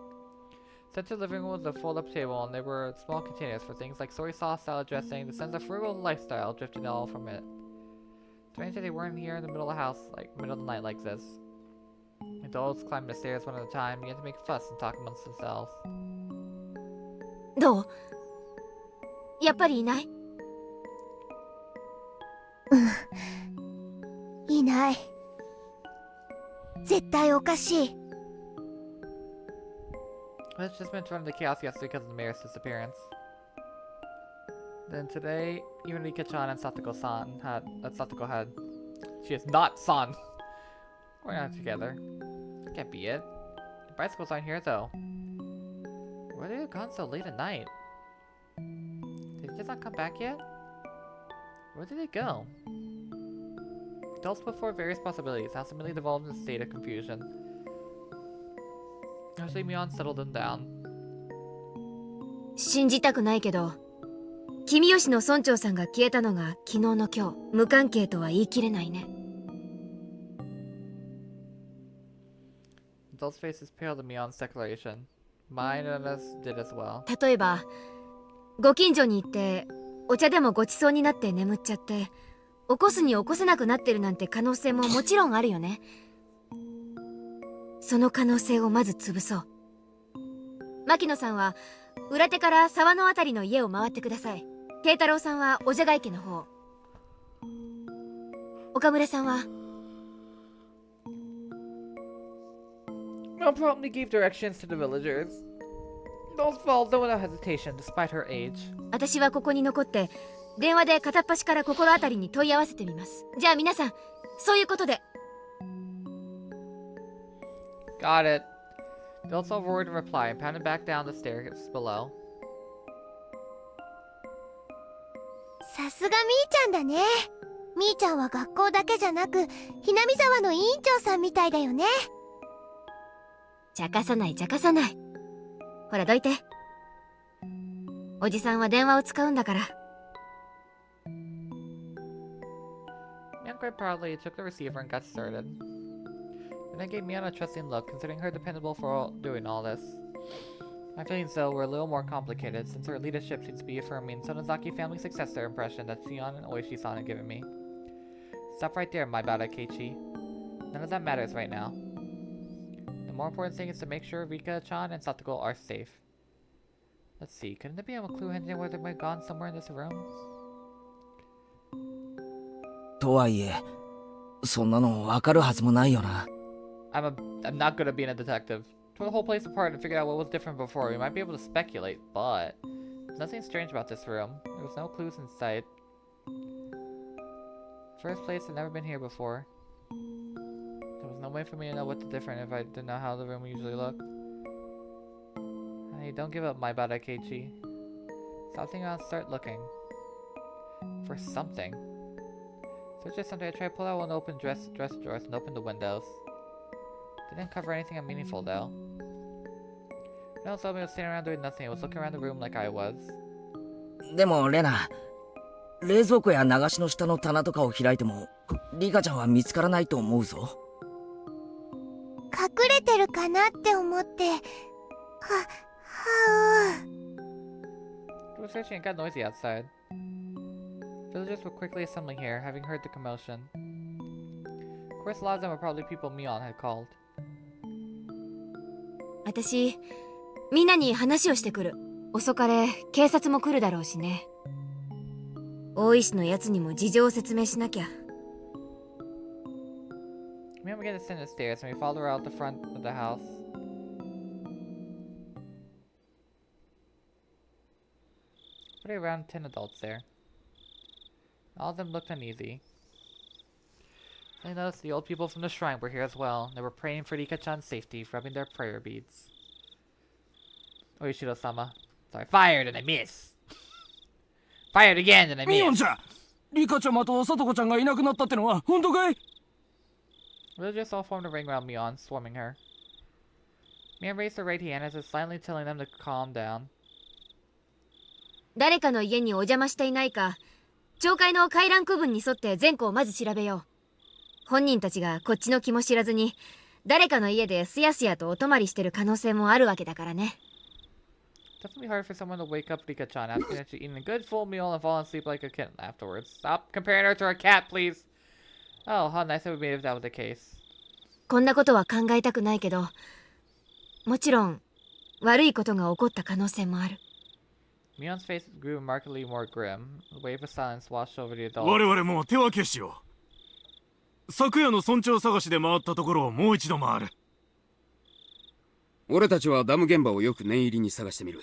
Center living room was a fold-up table, and there were small containers for things like soy sauce, salad dressing. The sense of frugal lifestyle drifted all from it. Strange that they weren't here in the middle of the house, like middle of the night like this. Adults climbed the stairs one at a time, began to make fuss and talk amongst themselves. どう？やっぱりいない？いない。絶対おかしい。Let's just been thrown into chaos yesterday because of the mayor's disappearance. Then today, even Rika-chan and Satoko had. She is not San. We're not together. Can't be it. The bicycles aren't here though. Where did they have gone so late at night? Did they just not come back yet? Where did they go? Adults put forward various possibilities, how suddenly devolved in a state of confusion. Eventually, Mion settled them down. 信じたくないけど、君吉の村長さんが消えたのが昨日の今日、無関係とは言い切れないね。Adults' faces paled at Mion's declaration. Mine and us did as well. 例えば、ご近所に行ってお茶でもごちそうになって眠っちゃって、起こすに起こせなくなってるなんて可能性ももちろんあるよね。その可能性をまず潰そう。牧野さんは裏手から沢のあたりの家を回ってください。慶太郎さんはおじゃが池の方。岡村さんはMel promptly gave directions to the villagers. Those followed them without hesitation, despite her age. 私はここに残って電話で片っ端から心当たりに問い合わせてみます。じゃあ皆さん、そういうことで。Got it. They also roared in reply and pounded back down the stairs below. さすがみーちゃんだね。みーちゃんは学校だけじゃなく、ひなみ沢の委員長さんみたいだよね。茶化さない茶化さない。ほらどいて。おじさんは電話を使うんだから。Mion quite proudly took the receiver and got started. And then gave Mion a trusting look, considering her dependable for doing all this. My feelings, though, were a little more complicated, since her leadership seems to be affirming Sonozaki family successor impression that Sion and Oishi-san had given me. Stop right there, my bad Keiichi. None of that matters right now. The more important thing is to make sure Rika-chan and Satoko are safe. Let's see, couldn't there be a clue hinting where they might have gone somewhere in this room? とはいえ、そんなのわかるはずもないよな。I'm not good at being a detective. Tore the whole place apart and figured out what was different before. We might be able to speculate, but there's nothing strange about this room. There was no clues in sight. First place, I've never been here before. There was no way for me to know what's different if I didn't know how the room usually looked. Hey, don't give up, my bad Keiichi. Stop thinking about start looking. For something. So it's just something I tried to pull out one open dress drawers and open the windows. Didn't cover anything meaningful though. No one told me I was standing around doing nothing. I was looking around the room like I was. でもレナ、冷蔵庫や流しの下の棚とかを開いてもリカちゃんは見つからないと思うぞ。隠れてるかなって思って。It was searching and got noisy outside. Villagers were quickly assembling here, having heard the commotion. Of course, a lot of them were probably people Mion had called. 私、みんなに話をしてくる。遅かれ、警察も来るだろうしね。大石のやつにも事情を説明しなきゃ。Mion began to ascend the stairs, and we followed her out the front of the house. There were around 10 adults there. All of them looked uneasy. I noticed the old people from the shrine were here as well. They were praying for Rika-chan's safety, rubbing their prayer beads. Oh, Ishiro-sama. Sorry, fired and I miss. Fired again and I ミオン miss. ちゃん、リカちゃまとサトコちゃんがいなくなったってのは本当かい？ Villagers all formed a ring around Mion, swarming her. Mion raised her right hand as if silently telling them to calm down. 誰かの家にお邪魔していないか、町会の回覧区分に沿って全校をまず調べよう。本人たちがこっちの気も知らずに、誰かの家ですやすやとお泊まりしてる可能性もあるわけだからね。Definitely hard for someone to wake up Rika-chan after that she'd eaten a good full meal and fallen asleep like a kitten afterwards. Stop comparing her to a cat, please. Oh, how nice it would be if that was the case. こんなことは考えたくないけど、もちろん悪いことが起こった可能性もある。Mion's face grew remarkably more grim. A wave of silence washed over the adults. 我々も手分けしよう。昨夜の村長探しで回ったところをもう一度回る。俺たちはダム現場をよく念入りに探してみる。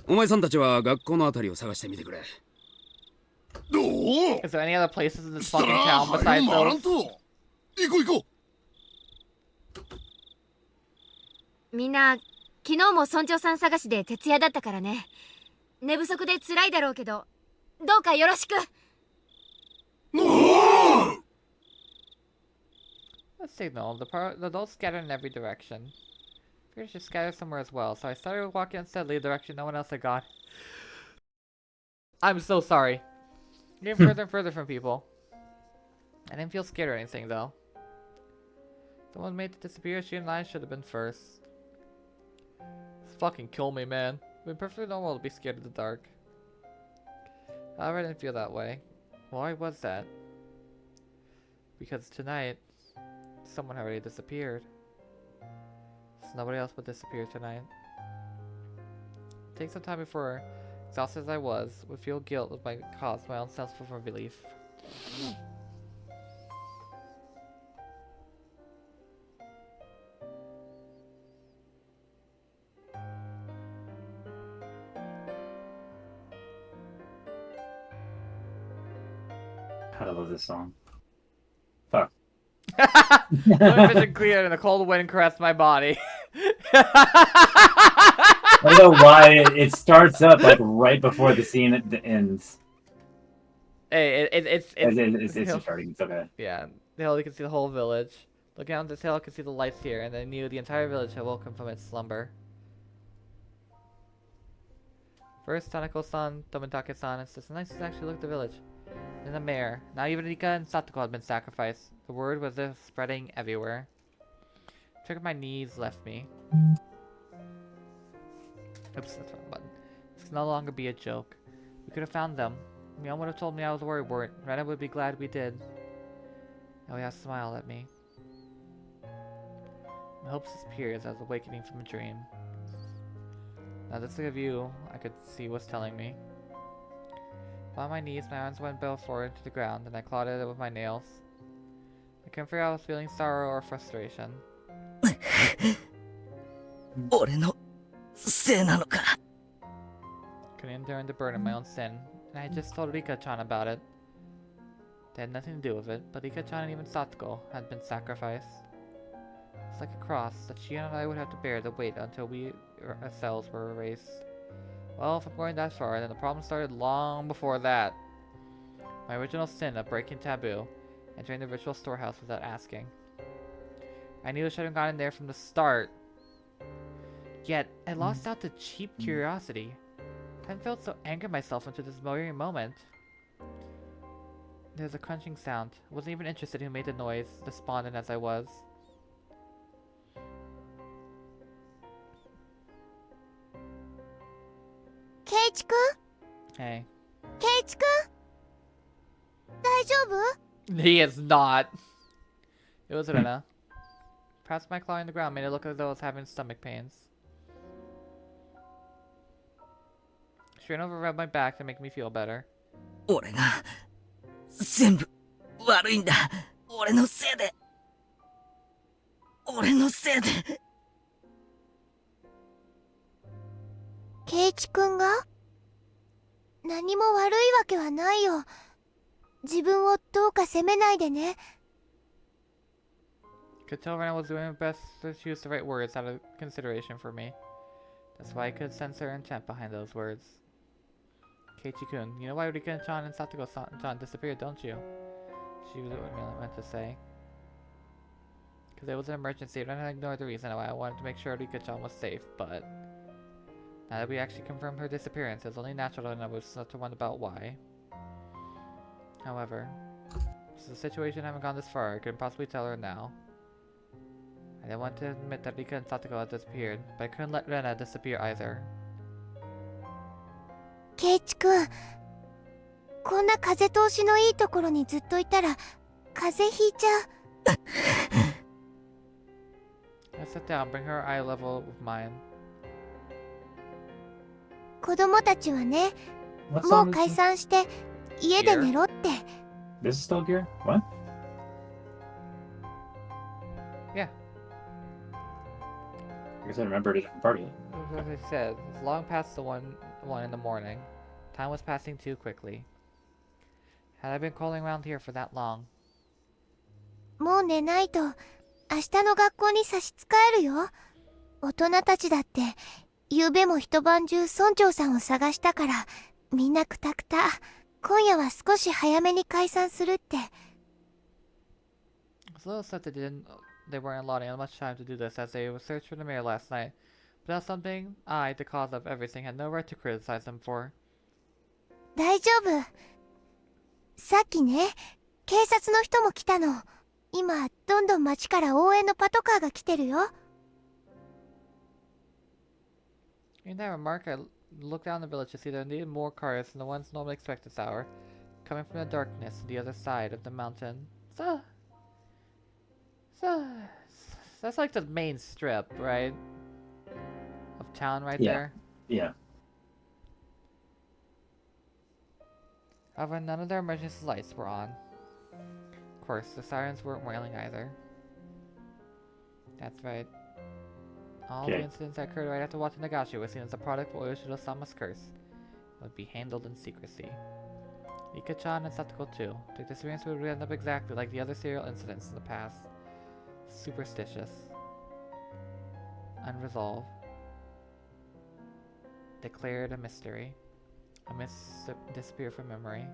お前さんたちは学校のあたりを探してみてくれ。どう？ Is there any other places in this fucking town besides those? 行こう行こみんな、昨日も村長さん探しで徹夜だったからね。寝不足で辛いだろうけど、どうかよろしく。Let's signal. The adults scattered in every direction. Figured I should scatter somewhere as well, so I started walking unsteadily in the direction no one else had gone. I'm so sorry. Getting further and further from people. I didn't feel scared or anything, though. Someone made it disappear. She and I should have been first. This fucking kill me, man. It'd been perfectly normal to be scared of the dark. However, I didn't feel that way. Why was that? Because tonight, someone already disappeared. So nobody else would disappear tonight. Take some time before, exhausted as I was, would feel guilt with my cause, my own sense of relief. I love this song. Fuck. My vision cleared and the cold wind caressed my body. I don't know why it starts up like right before the scene ends. Hey, it's starting. It's okay. yeah. The hill, you can see the whole village. Looking down this hill, I could see the lights here, and I knew the entire village had woken from its slumber. First, Tanako-san, Tomitake-san, it's just nice to actually look at the village. Then the mayor. Now even Rika and Satoko had been sacrificed. The word was spreading everywhere. I took my knees, left me. Oops, that's the wrong button. This can no longer be a joke. We could have found them. Mion would have told me I was worried weren't. Rena would be glad we did. Naoya smiled at me. My hopes disappeared as I was awakening from a dream. Now this look of you, I could see what's telling me. On my knees, my arms went forward to the ground, and I clawed at it with my nails. I couldn't figure out if I was feeling sorrow or frustration. 俺のせいなのか。 Couldn't endure the burden of my own sin, and I had just told Rika-chan about it. They had nothing to do with it, but Rika-chan and even Satoko had been sacrificed. It's like a cross that she and I would have to bear the weight until we ourselves were erased. Well, if I'm going that far, then the problem started long before that. My original sin of breaking taboo, entering the ritual storehouse without asking. I knew I should have gone in there from the start. Yet, I lost out to cheap curiosity. I hadn't felt so angry at myself until this very moment. There was a crunching sound. I wasn't even interested in who made the noise, despondent as I was. イチくん Hey. ケイチくん大丈夫 He is not. It was Rena. Perhaps my claw in the ground made it look as though I was having stomach pains. She ran over and rubbed my back to make me feel better. 俺が全部悪いんだ。俺のせいで。俺のせいで。ケイチくんが何も悪いわけはないよ。自分をどうか責めないでね。Could tell Rena was doing her best to choose the right words out of consideration for me. That's why I could sense her intent behind those words. Keiichi-kun, you know why Rika-chan and Satoko-chan disappeared, don't you? She was what I meant to say. Because it was an emergency, and I ignored the reason why I wanted to make sure Rika-chan was safe, but... Now that we actually confirmed her disappearance, it's only natural that I was start to wonder about why. However, since the situation hadn't gone this far, I couldn't possibly tell her now. I didn't want to admit that Rika and Satoko had disappeared, but I couldn't let Rena disappear either. ケイチくん、こんな風通しのいいところにずっといたら風邪ひいちゃう。I sat down, bring her eye level with mine. 子供たちはね、 What も song う is 解 this? 散して家で寝ろって。 This is still Gear? What? Yeah, I guess I remembered a different part of it. as I said, it's long past the one in the morning. Time was passing too quickly. Had I been calling around here for that long? もう寝ないと明日の学校に差し支えるよ。大人たちだって昨べも一晩中村長さんを探したからみんなクタクタ。今夜は少し早めに解散するって。 It's a little sad they weren't allotting much time to do this as they searched for the mayor last night. But that's something I, the cause of everything, had no right to criticize them for. 大丈夫。さっきね、警察の人も来たの。今どんどん町から応援のパトカーが来てるよ。 In that remark, I looked down the village to see there needed more cars than the ones normally expect this hour, coming from the darkness to the other side of the mountain. So that's like the main strip, right? Of town right Yeah. there. Yeah. However, none of their emergency lights were on. Of course, the sirens weren't wailing either. That's right. All the Okay. incidents that occurred right after Watanagashi were seen as a product of Oyashiro-sama's curse. It would be handled in secrecy. Rika-chan and Satoko too. The disappearance would end up exactly like the other serial incidents in the past. Superstitious. Unresolved. Declared a mystery. Disappear from memory.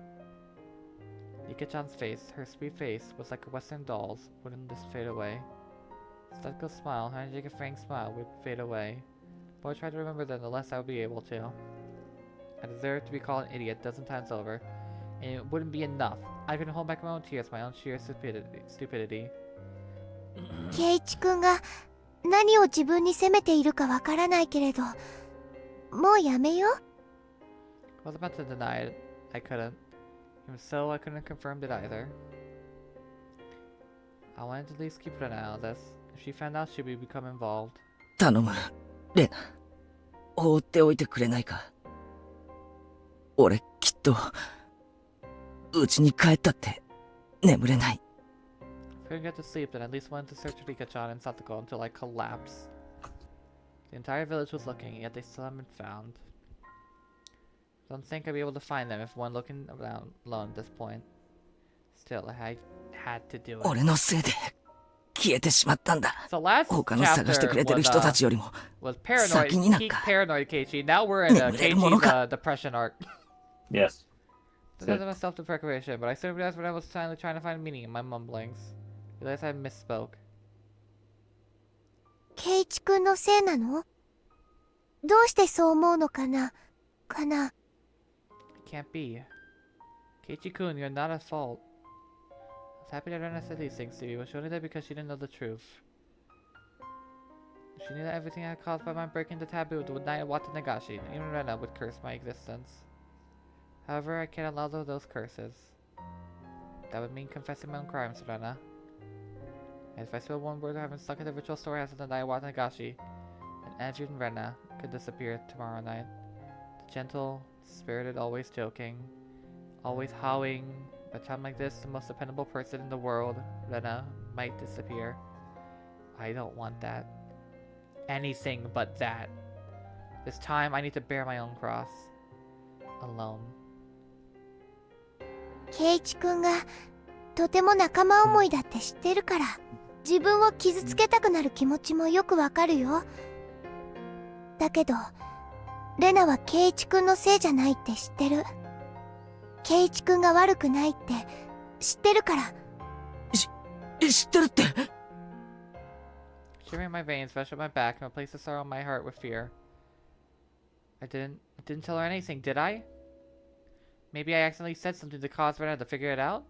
Rika-chan's face, her sweet face, was like a western doll's, wouldn't just fade away. Satoko's smile, her energetic frank smile, would fade away. Boy tried to remember them, the less I would be able to. I deserved to be called an idiot a dozen times over, and it wouldn't be enough. I couldn't hold back my own tears, my own sheer stupidity. ケイチくんが何を自分に責めているかわからないけれど、もうやめよう。 I was about to deny it. I couldn't. Even so, I couldn't confirm it either. I wanted to at least keep an eye on this. If she found out, she would become involved. 頼む、レナ。放っておいてくれないか。俺きっと家に帰ったって眠れない。 If I couldn't get to sleep, then I at least wanted to search Rika-chan and Satoko until I collapsed. The entire village was looking, yet they still haven't been found. Don't think I'd be able to find them if one looking around alone at this point. Still, I had to do it. 俺のせいで消えてしまったんだ。 So last 他の探してくれてる chapter 人たちよりも was paranoid, 先になん peak か paranoid Keiichi. Now we're in 眠れるもの Keiichi's か。 depression arc. Yes. This isn't a self-deprecation, but I soon realized when I was silently trying to find meaning in my mumblings. Realized I misspoke. ケイチくんのせいなの？どうしてそう思うのかな？ It can't be. Keiichi-kun, you're not at fault. I was happy that Rena said these things to you, but she only did because she didn't know the truth. She knew that everything I had caused by my breaking the taboo would night at Watanagashi, and even Rena would curse my existence. However, I can't allow those curses. That would mean confessing my own crimes, Rena. And if I spilled one word of having stuck in the ritual storehouse of the night at Watanagashi, then Andrew and Rena could disappear tomorrow night. The gentle, spirited, always joking, always howling. At a time like this, the most dependable person in the world, Rena, might disappear. I don't want that. Anything but that. This time, I need to bear my own cross. Alone. 圭一君がとても仲間思いだって知ってるから、自分を傷つけたくなる気持ちもよくわかるよ。だけど、レナは圭一君のせいじゃないって知ってる。圭一君が悪くないって知ってるから。知ってるって。Shivering my veins, rushed up my back, and replaced the sorrow in my heart with fear. I didn't tell her anything, did I? Maybe I accidentally said something to cause Rena to figure it out?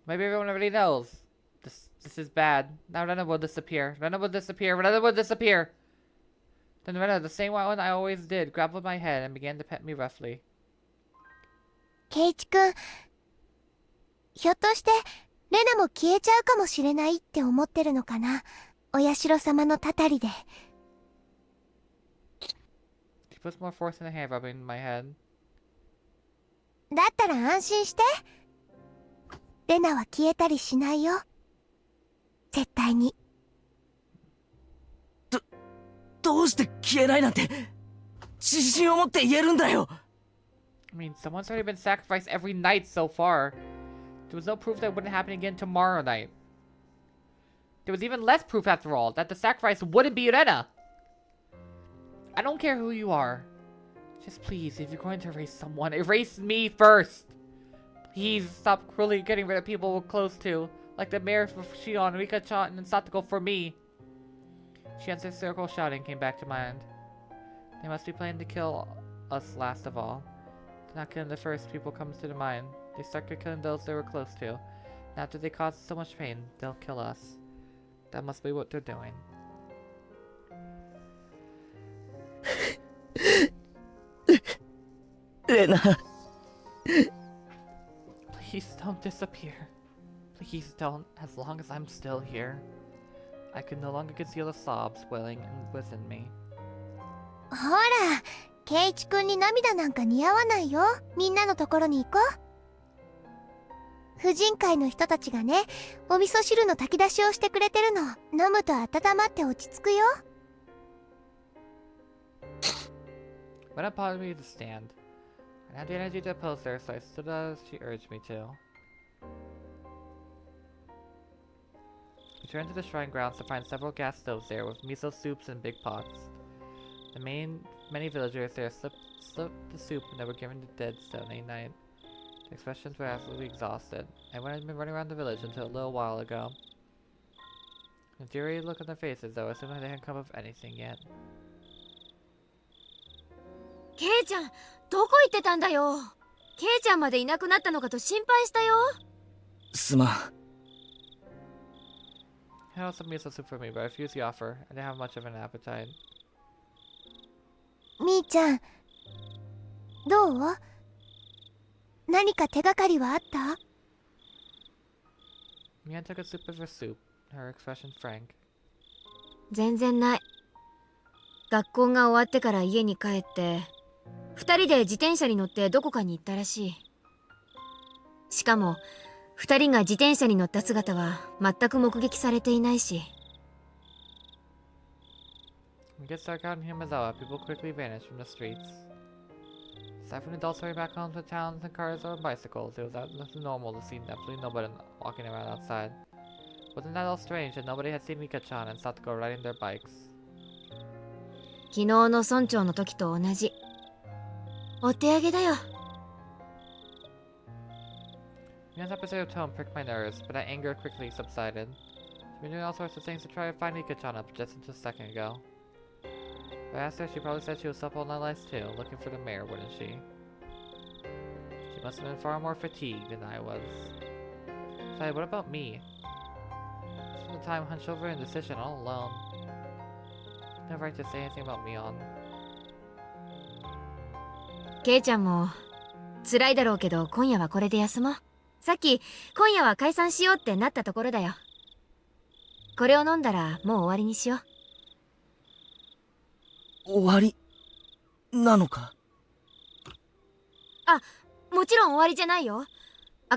Maybe everyone already knows. This is bad. Now Rena will disappear. Rena will disappear. Rena will disappear! Then Rena, the same one I always did, grabbed my head and began to pet me roughly. 圭一君、ひょっとしてレナも消えちゃうかもしれないって思ってるのかな。お社様のたたりで。She puts more force in the hand rubbing my head. だったら安心して。レナは消えたりしないよ。絶対に。どうして消えないなんて自信を持って言えるんだよ。I mean, someone's already been sacrificed every night so far. There was no proof that it wouldn't happen again tomorrow night. There was even less proof, after all, that the sacrifice wouldn't be Rena. I don't care who you are. Just please, if you're going to erase someone, erase me first. Please stop cruelly getting rid of people we're close to, like the mayor for Shion, Rika-chan, and Satoko for me. Shian's hysterical shouting came back to mind. They must be planning to kill us last of all. They're not killing the first people comes to the mind. They start killing those they were close to. And after they cause so much pain, they'll kill us. That must be what they're doing. Rena. Please don't disappear. Please don't, as long as I'm still here. I can no longer conceal the sobs welling within me. ほら、圭一君に涙なんか似合わないよ。みんなのところに行こう。婦人会の人たちがね、お味噌汁の炊き出しをしてくれてるの。飲むと温まって落ち着くよ。When I paused me to stand, I had the energy to oppose her, so I stood as she urged me to. We turned to the shrine grounds to find several gas stoves there with miso soups and big pots. Many villagers there slipped the soup when they were given the dead stony night. Their expressions were absolutely exhausted. Everyone had been running around the village until a little while ago. The dreary look on their faces, though, assuming they hadn't come up with anything yet. ケイちゃん、どこ行ってたんだよ。ケイちゃんまでいなくなったのかと心配したよ。すまん。I had some miso soup for me, but I refused the offer. I didn't have much of an appetite. みーちゃん、どう？何か手がかりはあった？ Mia took a sip of her soup, her expression frank. 全然ない。学校が終わってから家に帰って、二人で自転車に乗ってどこかに行ったらしい。しかも、二人が自転車に乗った姿は全く目撃されていないし。When it gets dark out in Himazawa, people quickly vanish from the streets. Aside from adults hurrying back home to towns and cars or bicycles, it was nothing normal to see absolutely nobody walking around outside. Wasn't that all strange that nobody had seen Rika-chan and Satoko riding their bikes? 昨日の村長の時と同じ。お手上げだよ。Mia's episode tone pricked my nerves, but that anger quickly subsided. She'd been doing all sorts of things to try to find Rika-chan up just a second ago. If I asked her, she probably said she was up all night too, looking for the mayor, wouldn't she? She must have been far more fatigued than I was. Besides, what about me? Most of the time hunched over in indecision all alone. No right to say anything about Mion. ケイちゃんも辛いだろうけど今夜はこれで休もう。さっき今夜は解散しようってなったところだよ。これを飲んだらもう終わりにしよう。終わりなのか？あ、もちろん終わりじゃないよ。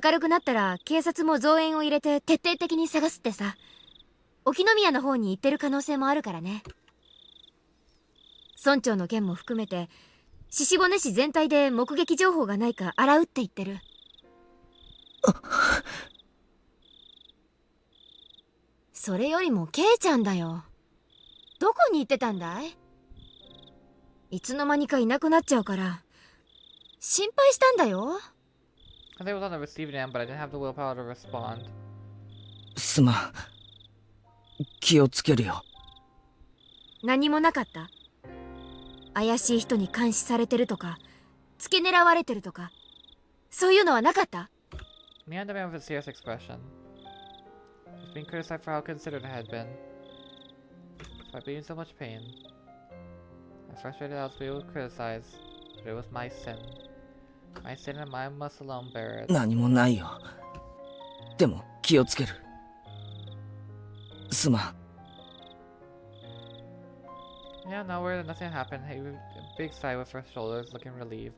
明るくなったら警察も増援を入れて徹底的に探すってさ。沖宮の方に行ってる可能性もあるからね。村長の件も含めて鹿骨市全体で目撃情報がないか洗うって言ってる。それよりもケイちゃんだよ。どこに行ってたんだい？いつの間にかいなくなっちゃうから心配したんだよ。I think it was on the receiving end, but I didn't have the willpower to respond. すまん。気をつけるよ。何もなかった？怪しい人に監視されてるとか付け狙われてるとかそういうのはなかった？ Mion demanded with a serious expression. He was being criticized for how considerate I had been. Despite being in so much pain. I frustrated I was able to criticize, but it was my sin. My sin and I must alone bear it. 何もないよ。でも気をつける。すまん。Yeah, no worry, nothing happened. He a big sigh with her shoulders, looking relieved.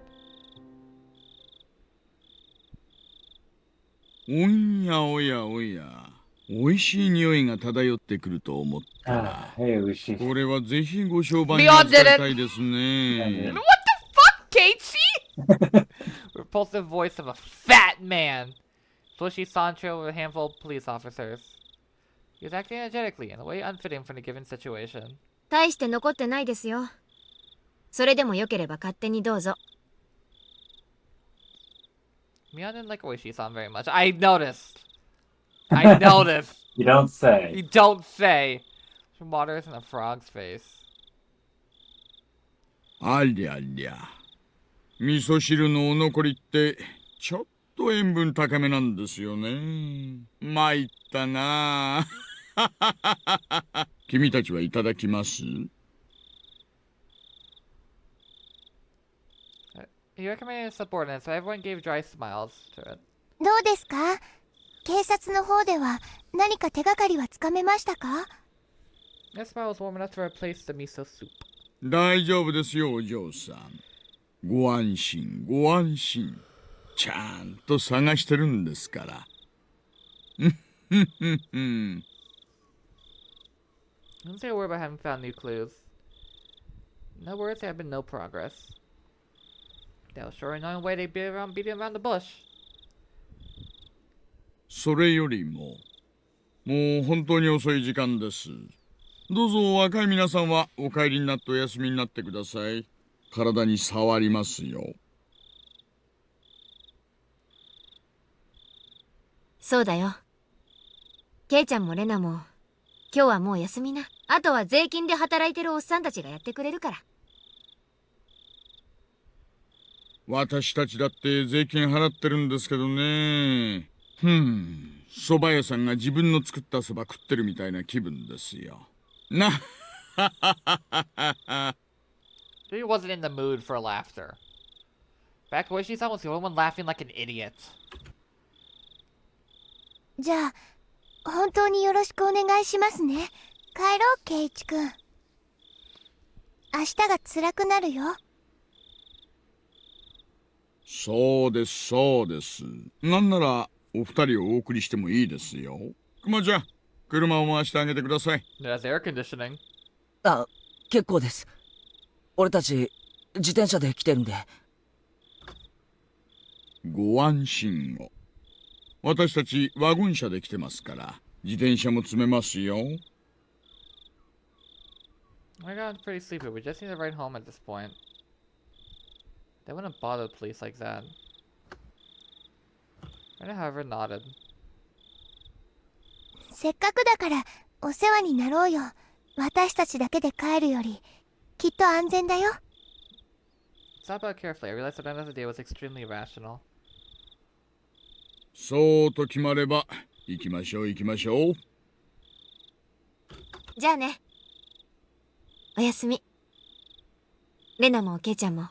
おやおやおや、美味しい匂いが漂ってくると思ったら、これはぜひご商売に扱いたいですね。What the fuck, Keiichi? Repulsive voice of a fat man. Swishy Sancho with a handful of police officers. He was acting energetically in a way unfitting for the given situation. 大して残ってないですよ。それでもよければ勝手にどうぞ。Mion didn't like Oishi-san very much. I noticed. I noticed. You don't say. You don't say. Some water is in a frog's face. ありゃりゃ。味噌汁のお残りってちょっと塩分高めなんですよね。参ったな。君たちはいただきます？ He recommended subordinates, so everyone gave dry smiles to it. どうですか？警察の方では何か手がかりはつかめましたか？ That smile was warm enough to replace the miso soup. 大丈夫ですよ、お嬢さん。ご安心、ご安心。ちゃんと探してるんですから。Didn't say a word about having found new clues. No words, there had been no progress. That was sure annoying way they beating around the bush. それよりも、もう本当に遅い時間です。どうぞ若い皆さんはお帰りになってお休みになってください。体に触りますよ。そうだよ。ケイちゃんもレナも今日はもう休みな。あとは税金で働いてるおっさんたちがやってくれるから。私たちだって税金払ってるんですけどね。蕎麦屋さんが自分の作った蕎麦食ってるみたいな気分ですよ。な。He wasn't in the mood for laughter. In fact, Oishi-san was the only one laughing like an idiot. じゃあ本当によろしくお願いしますね。帰ろう、ケイイチ君。明日が辛くなるよ。そうです、そうです。なんならお二人をお送りしてもいいですよ。クマちゃん、車を回してあげてください。There's air conditioning. あ、結構です。俺たち自転車で来てるんで。ご安心を。私たちワゴン車で来てますから自転車も積めますよ。I got pretty sleepy. We just need to ride home at this point. They wouldn't bother the police like that. Rena, however, nodded. せっかくだからお世話になろうよ。私たちだけで帰るよりきっと安全だよ。Thought about it carefully. I realized that the end of the day was extremely irrational. そうと決まれば行きましょう行きましょう。じゃあね。おやすみ。レナもケイちゃんも。うん。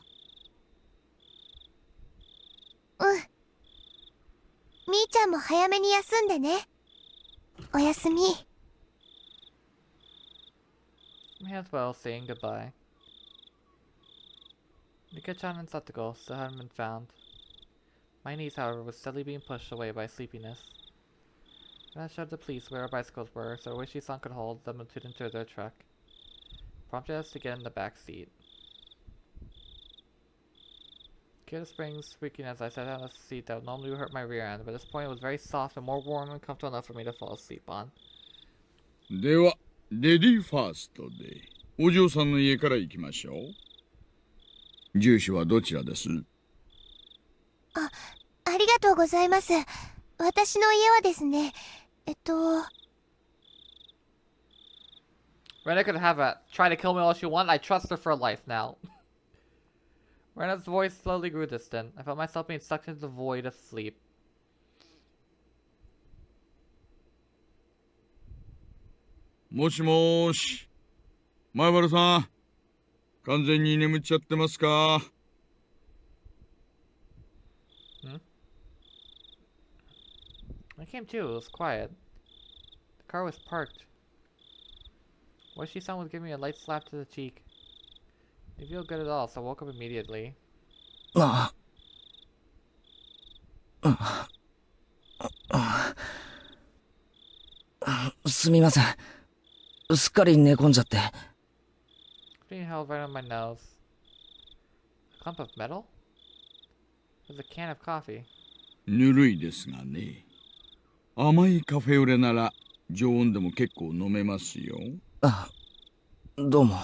みーちゃんも早めに休んでね。おやすみ。May as well saying goodbye. Rika-chan and Satoko still hadn't been found. My niece, however, was steadily being pushed away by sleepiness. That showed the police where our bicycles were, so Oishi-san could hold them into their truck. Prompted us to get in the back seat. Kyoto Springs squeaking as I sat down on a seat that would normally hurt my rear end, but at this point it was very soft and more warm and comfortable enough for me to fall asleep on. では、レディーファーストでお嬢さんの家から行きましょう。住所はどちらです？ありがとうございます。私の家はですね、Rena could have try to kill me all she wanted. I trust her for life now. Rena's voice slowly grew distant. I felt myself being sucked into the void of sleep. もしもーし。前原さん、完全に眠っちゃってますか？ I came to. It was quiet. The car was parked. Oishi-san was giving me a light slap to the cheek. I didn't feel good at all, so I woke up immediately. すみません。すっかり寝込んじゃって。Being held right on my nose. A clump of metal? There's a can of coffee. ぬるいですがね。甘いカフェオレなら常温でも結構飲めますよ。あ、どうも。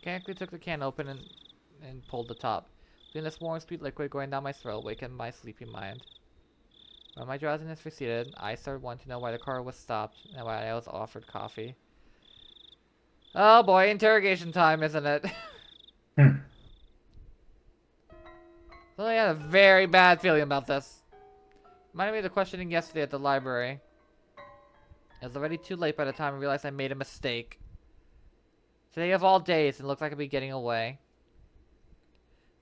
Mechanically took the can open and pulled the top. Feeling this warm, sweet liquid going down my throat wakened my sleepy mind. When my drowsiness receded, I started wanting to know why the car was stopped and why I was offered coffee. Oh boy, interrogation time, isn't it? So I had a very bad feeling about this. Reminded me of the questioning yesterday at the library. It was already too late by the time I realized I made a mistake. Today of all days, it looked like I'd be getting away.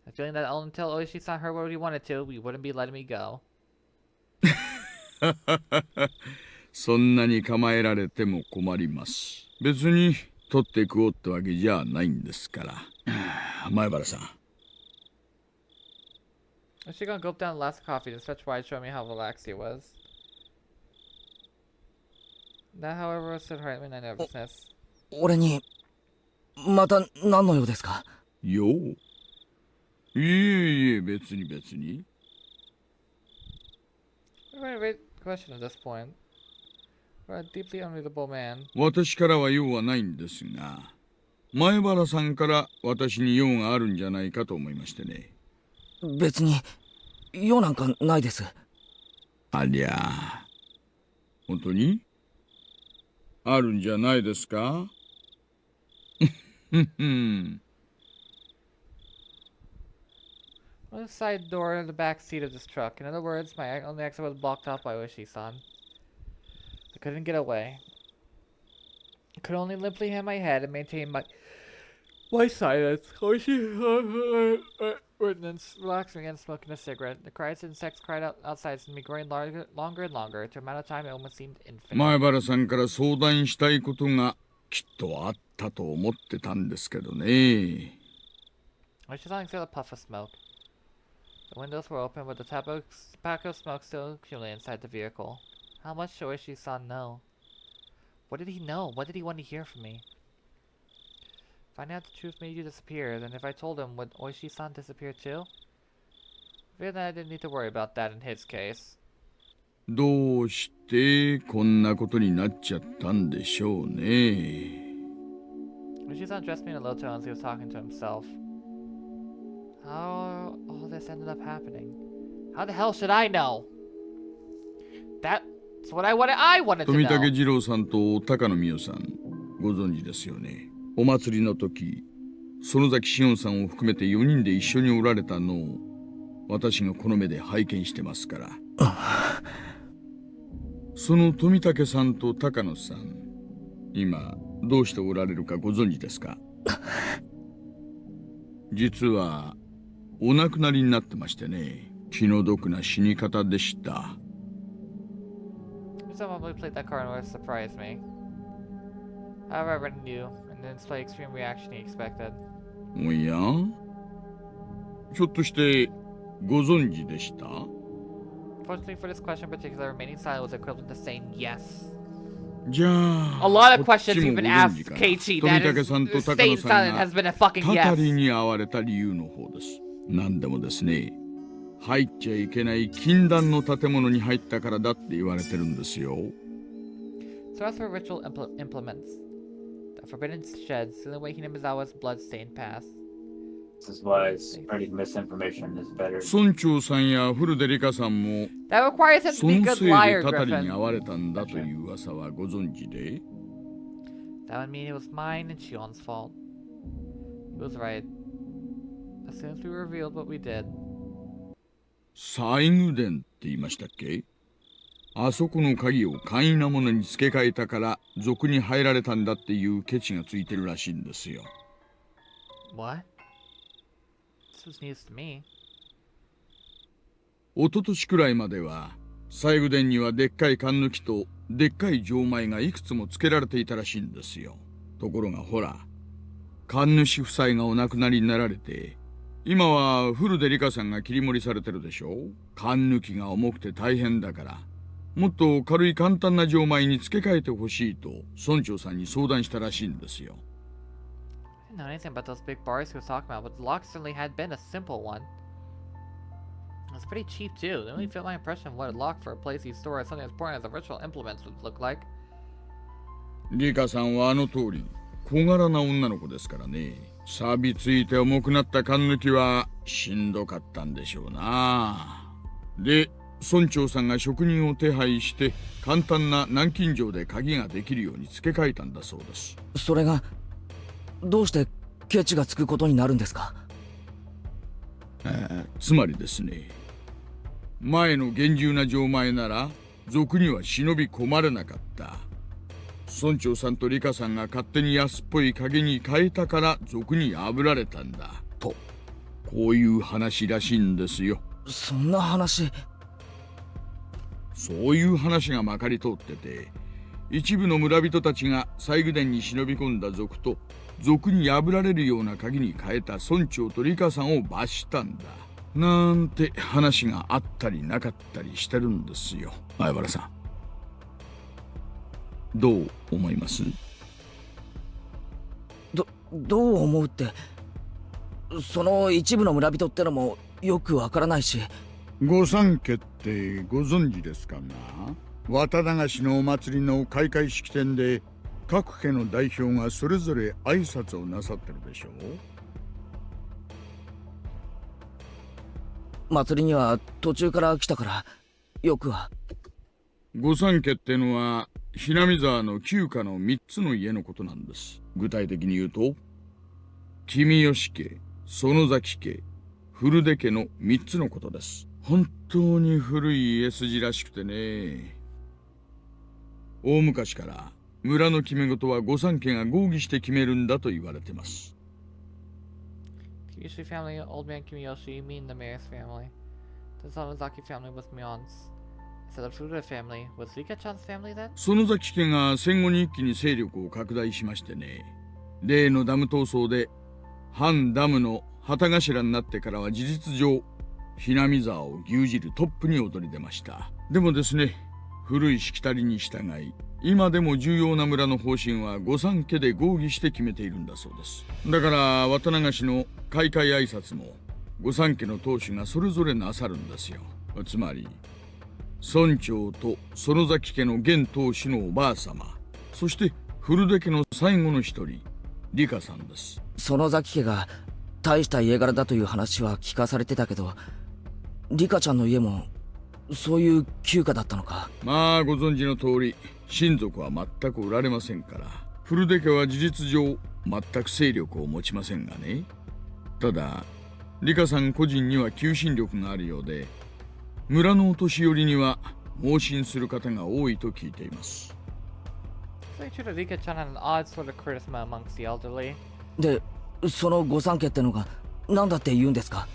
A feeling that until Oishi-san heard what he wanted to, we wouldn't be letting me go. そんなに構えられても困ります。別に取って食おうってわけじゃないんですから。前原さん。Oishi gonna gulp down the last coffee to stretch wide, showing me how relaxed he was. That, however, stood hurt in my nervousness. 俺にまた何の用ですか？よう。いえいえ、別に別に。Great question at this point. We're a deeply unreadable man. 私からは用はないんですが、前原さんから私に用があるんじゃないかと思いましてね。別に用なんかないです。ありゃあ、本当にあるんじゃないですか？On the side door in the back seat of this truck. In other words, my only exit was blocked off by Oishi-san. I couldn't get away. I could only limply hand my head and maintain my silence. Oishi ordinance, relaxing and smoking a cigarette. The cries of insects cried out outside me, growing longer and longer. To amount of time it almost seemed infinite. 前原さんから相談したいことがきっとあったと思ってたんですけどね。Oishi-san exhaled a puff of smoke. The windows were open, but the tobacco smoke still accumulated inside the vehicle. How much should Oishi-san know? What did he know? What did he want to hear from me? Finding out the truth made you disappear, then if I told him, would Oishi-san disappear too? I figured that I didn't need to worry about that in his case. どうしてこんなことになっちゃったんでしょうね。Oishi-san addressed me in a low tone as he was talking to himself. How all this ended up happening? How the hell should I know? That's what I wanted to 富 know. 武二郎さんと高野美代さん、ご存知ですよね。お祭りの時、園崎紫音さんを含めて4人で一緒におられたのを私がこの目で拝見してますから。その富武さんと高野さん、今どうしておられるかご存知ですか？実はお亡くなりになってましてね、気の毒な死に方でした。 Someone who played that card would surprise me. However, I read it new and didn't display extreme reaction he expected. おや？ひょっとしてご存知でした？ Fortunately for this question in particular, remaining silent was equivalent to saying yes. じゃあ A lot of こっ questions ち you've も been ご存 asked, 知かな。 Keiichi, 富 that 武 is さんと高 staying 野さん silent が has been a fucking たたり yes. に会われた理由の方です。何でもですね、入っちゃいけない禁断の建物に入ったからだって言われてるんですよ。 So as for ritual implements, the forbidden sheds, sealing away Hinamizawa's blood-stained past. This is why spreading misinformation is better. 村長さんや古出里香さんも That requires him そ to be の a せ good い liar, でたたりに Griffin. 会われたんだという噂はご存知で？ That would mean it was mine and Shion's fault. He was right. As soon as we revealed what we did, 西宮殿って言いましたっけ？あそこの鍵を簡易なものに付け替えたから賊に入られたんだっていうケチがついてるらしいんですよ。 what? This was news to me. 一昨年くらいまでは西宮殿にはでっかい缶抜きとでっかい錠前がいくつも付けられていたらしいんですよ。ところがほら、神主夫妻がお亡くなりになられて、今は古出里香さんが切り盛りされてるでしょ。缶抜きが重くて大変だから、もっと軽い簡単な錠前に付け替えてほしいと村長さんに相談したらしいんですよ。I didn't know anything about those big bars he was talking about, but the lock certainly had been a simple one. It was pretty cheap too. It only fit my impression of what a lock for a place you store something as important as the ritual implements would look like. リカさんはあの通り小柄な女の子ですからね。錆びついて重くなった缶抜きはしんどかったんでしょうな。で、村長さんが職人を手配して簡単な南京錠で鍵ができるように付け替えたんだそうです。それがどうしてケチがつくことになるんですか？つまりですね、前の厳重な錠前なら賊には忍び込まれなかった。村長さんとリカさんが勝手に安っぽい鍵に変えたから賊に破られたんだと、こういう話らしいんですよ。そんな話。そういう話がまかり通ってて、一部の村人たちが西宮殿に忍び込んだ賊と賊に破られるような鍵に変えた村長とリカさんを罰したんだなんて話があったりなかったりしてるんですよ。相原さん、どう思います？どう思うって、その一部の村人ってのもよくわからないし。御三家ってご存知ですかな？綿流しのお祭りの開会式典で各家の代表がそれぞれ挨拶をなさってるでしょう？祭りには途中から来たからよくは。御三家ってのはひなみ沢の旧家の3つの家のことなんです。具体的に言うと君吉家、園崎家、古出家の3つのことです。本当に古い家筋らしくてね。大昔から村の決め事は御三家が合議して決めるんだと言われてます。Keiichi family, old man Kimiyoshi, me and the mayor's family. The Sonozaki family was Mion's. Instead of Furuta family, was Rika-chan's family then? 園崎家が戦後に一気に勢力を拡大しましてね。例のダム闘争で反ダムの旗頭になってからは事実上ひなみ沢を牛耳るトップに躍り出ました。でもですね、古いしきたりに従い今でも重要な村の方針は御三家で合議して決めているんだそうです。だから綿流しの開会挨拶も御三家の当主がそれぞれなさるんですよ。つまり村長と園崎家の現当主のおばあ様、そして古出家の最後の一人リカさんです。園崎家が大した家柄だという話は聞かされてたけど、リカちゃんの家もそういう旧家だったのか？まあご存知の通り親族は全くおられませんから、古出家は事実上全く勢力を持ちませんがね。ただリカさん個人には求心力があるようで、村のお年寄りには盲信する方が多いと聞いています。Really true that Rika-chan had an odd sort of charisma amongst the elderly. で、その御三家ってのが何だって言うんですか？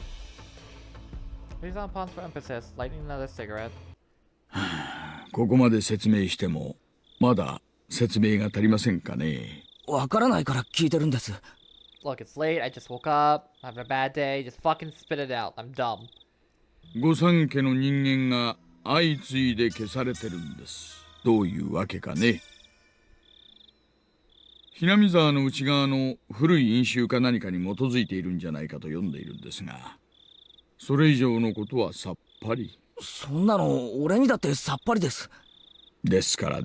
He's on pawns for emphasis, lighting another cigarette. ここまで説明してもまだ説明が足りませんかね。わからないから聞いてるんです。 Look, it's late, I just woke up, having a bad day, just fucking spit it out, I'm dumb. 御三家の人間が相次いで消されてるんです。どういうわけかね。ひなみ沢の内側の古い因習か何かに基づいているんじゃないかと読んでいるんですが、それ以上のことはさっぱり。そんなの俺にだってさっぱりです。ですから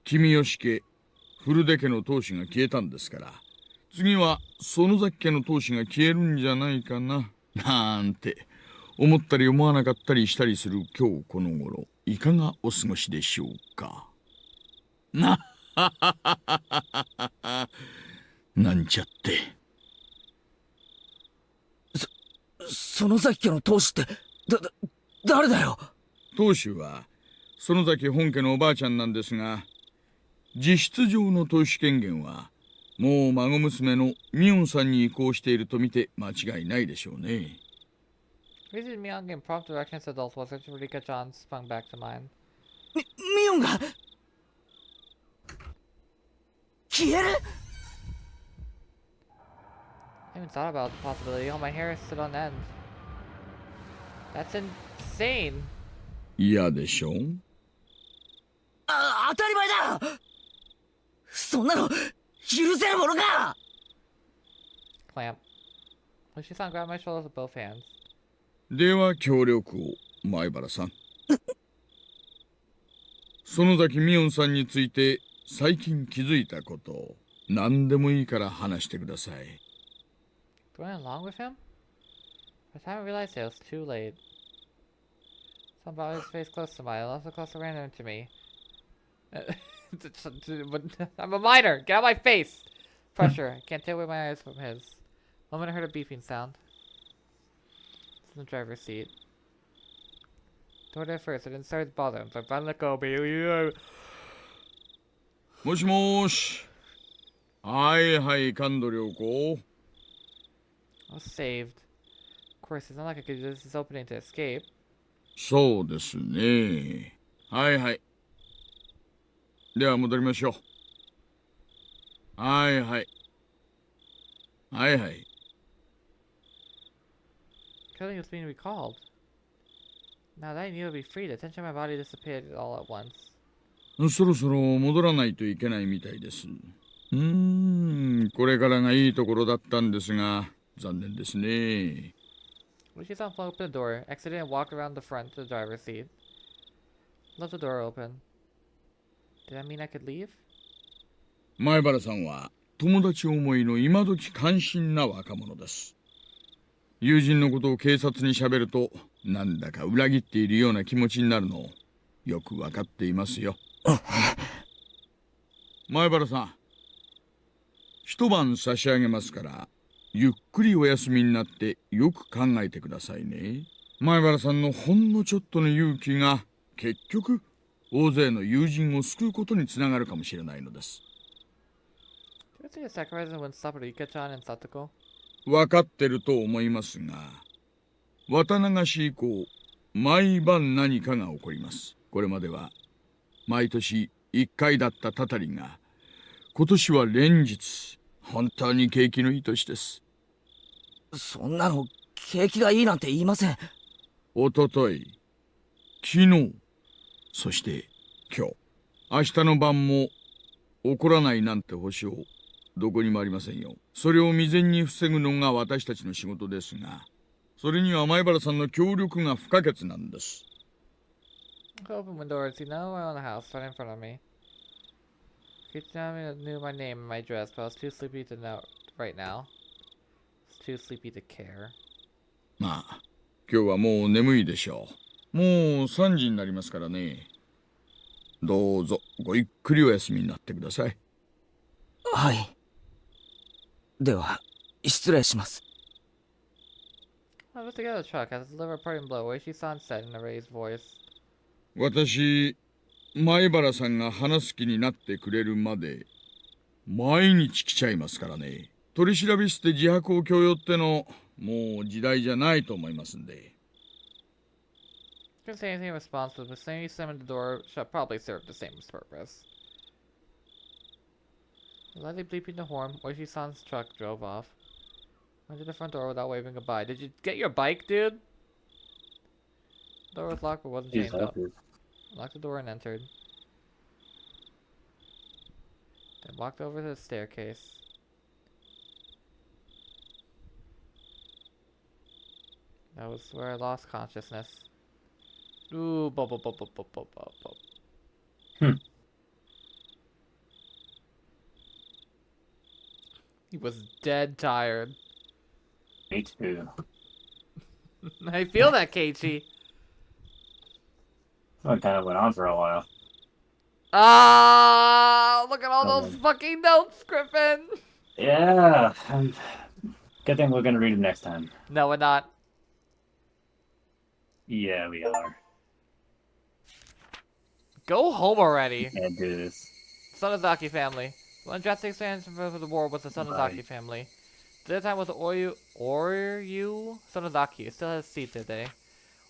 君吉家古出家の当主が消えたんですから、次は園崎家の当主が消えるんじゃないかななんて思ったり思わなかったりしたりする今日この頃、いかがお過ごしでしょうか。ななんちゃって。園崎家の当主って誰だよ。当主は園崎本家のおばあちゃんなんですが、実質上の当主権限はもう孫娘のミオンさんに移行していると見て間違いないでしょうね。Reason Myeon gave prompt directions to adults was such Rika-chan sprung back to mind. ミオンが消える？ I haven't thought about the possibility. All my hair is stood on end. That's insane. 嫌でしょう。当たり前だ。そんなの許せるものか。 Clamp. Hoshi-san grabbed my shoulders with both hands. では協力を、前原さん。園崎ミオンさんについて最近気づいたことを何でもいいから話してください。Going along with him? By the time I realized it was too late. Someone brought his face close to mine, also close to random to me. I'm a minor! Get out of my face! Pressure. I can't take away my eyes from his. The moment I heard a beeping sound. It's in the driver's seat. Door there first, I didn't start to bother him, so I finally let go, baby. もしもし。はいはい、感度良子。I was saved. Of course, it's not like I could use this opening to escape. そうですね。はいはい。では戻りましょう。はいはい。はいはい。Killing was being recalled. Now that I knew it would be free, the tension in my body disappeared all at once. そろそろ戻らないといけないみたいです。これからがいいところだったんですが、残念ですね。Uchi-san flung open the door, exited and walked around the front to the driver's seat. Left the door open. Did that mean I could leave? 前原さんは友達思いの今時関心な若者です。友人のことを警察に喋ると、なんだか裏切っているような気持ちになるのをよくわかっていますよ。前原さん、一晩差し上げますから、ゆっくりお休みになってよく考えてくださいね。前原さんのほんのちょっとの勇気が結局大勢の友人を救うことにつながるかもしれないのです。Do you think the sacrifices wouldn't stop Rika-chan and Satoko? 分かってると思いますが、WATANGASHI以降、毎晩何かが起こります。これまでは毎年1回だったたたりが、今年は連日、本当に景気のいい年です。そんなの景気がいいなんて言いません。おととい、昨日、そして今日、明日の晩も起こらないなんて保証どこにもありませんよ。それを未然に防ぐのが私たちの仕事ですが、それには前原さんの協力が不可欠なんです。Open window or see no one in the house right in front of me. Keiichi knew my name and my address, but I was too sleepy to know right now. I was too sleepy to care. まあ、今日はもう眠いでしょう。もう3時になりますからね。どうぞごゆっくりお休みになってください。はい。では、失礼します。I was to get out of the truck as I delivered a parting blow. Oishi-san said in a raised voice. 私、前原さんが話す気になってくれるまで毎日来ちゃいますからね。取り調べ室で自白を強要ってのもう時代じゃないと思いますんで。Couldn't say anything in response, but the saying you slammed the door shut probably served the same purpose. Lightly bleeping the horn, Oishi-san's truck drove off. Went to the front door without waving goodbye. Did you get your bike, dude? The door was locked but wasn't chained up. Locked the door and entered. Then walked over to the staircase. That was where I lost consciousness. Ooh, bubble. He was dead tired. Me too. I feel that, Keiichi. That kind of went on for a while. Ah, look at all those fucking notes, Griffin. Yeah. Good thing we're gonna read them next time. No, we're not. Yeah, we are. Go home already. Can't do this. Sonozaki family. One drastic expansion for the war was the Sonozaki family. At the time was Oryu Sonozaki. It still has seat today.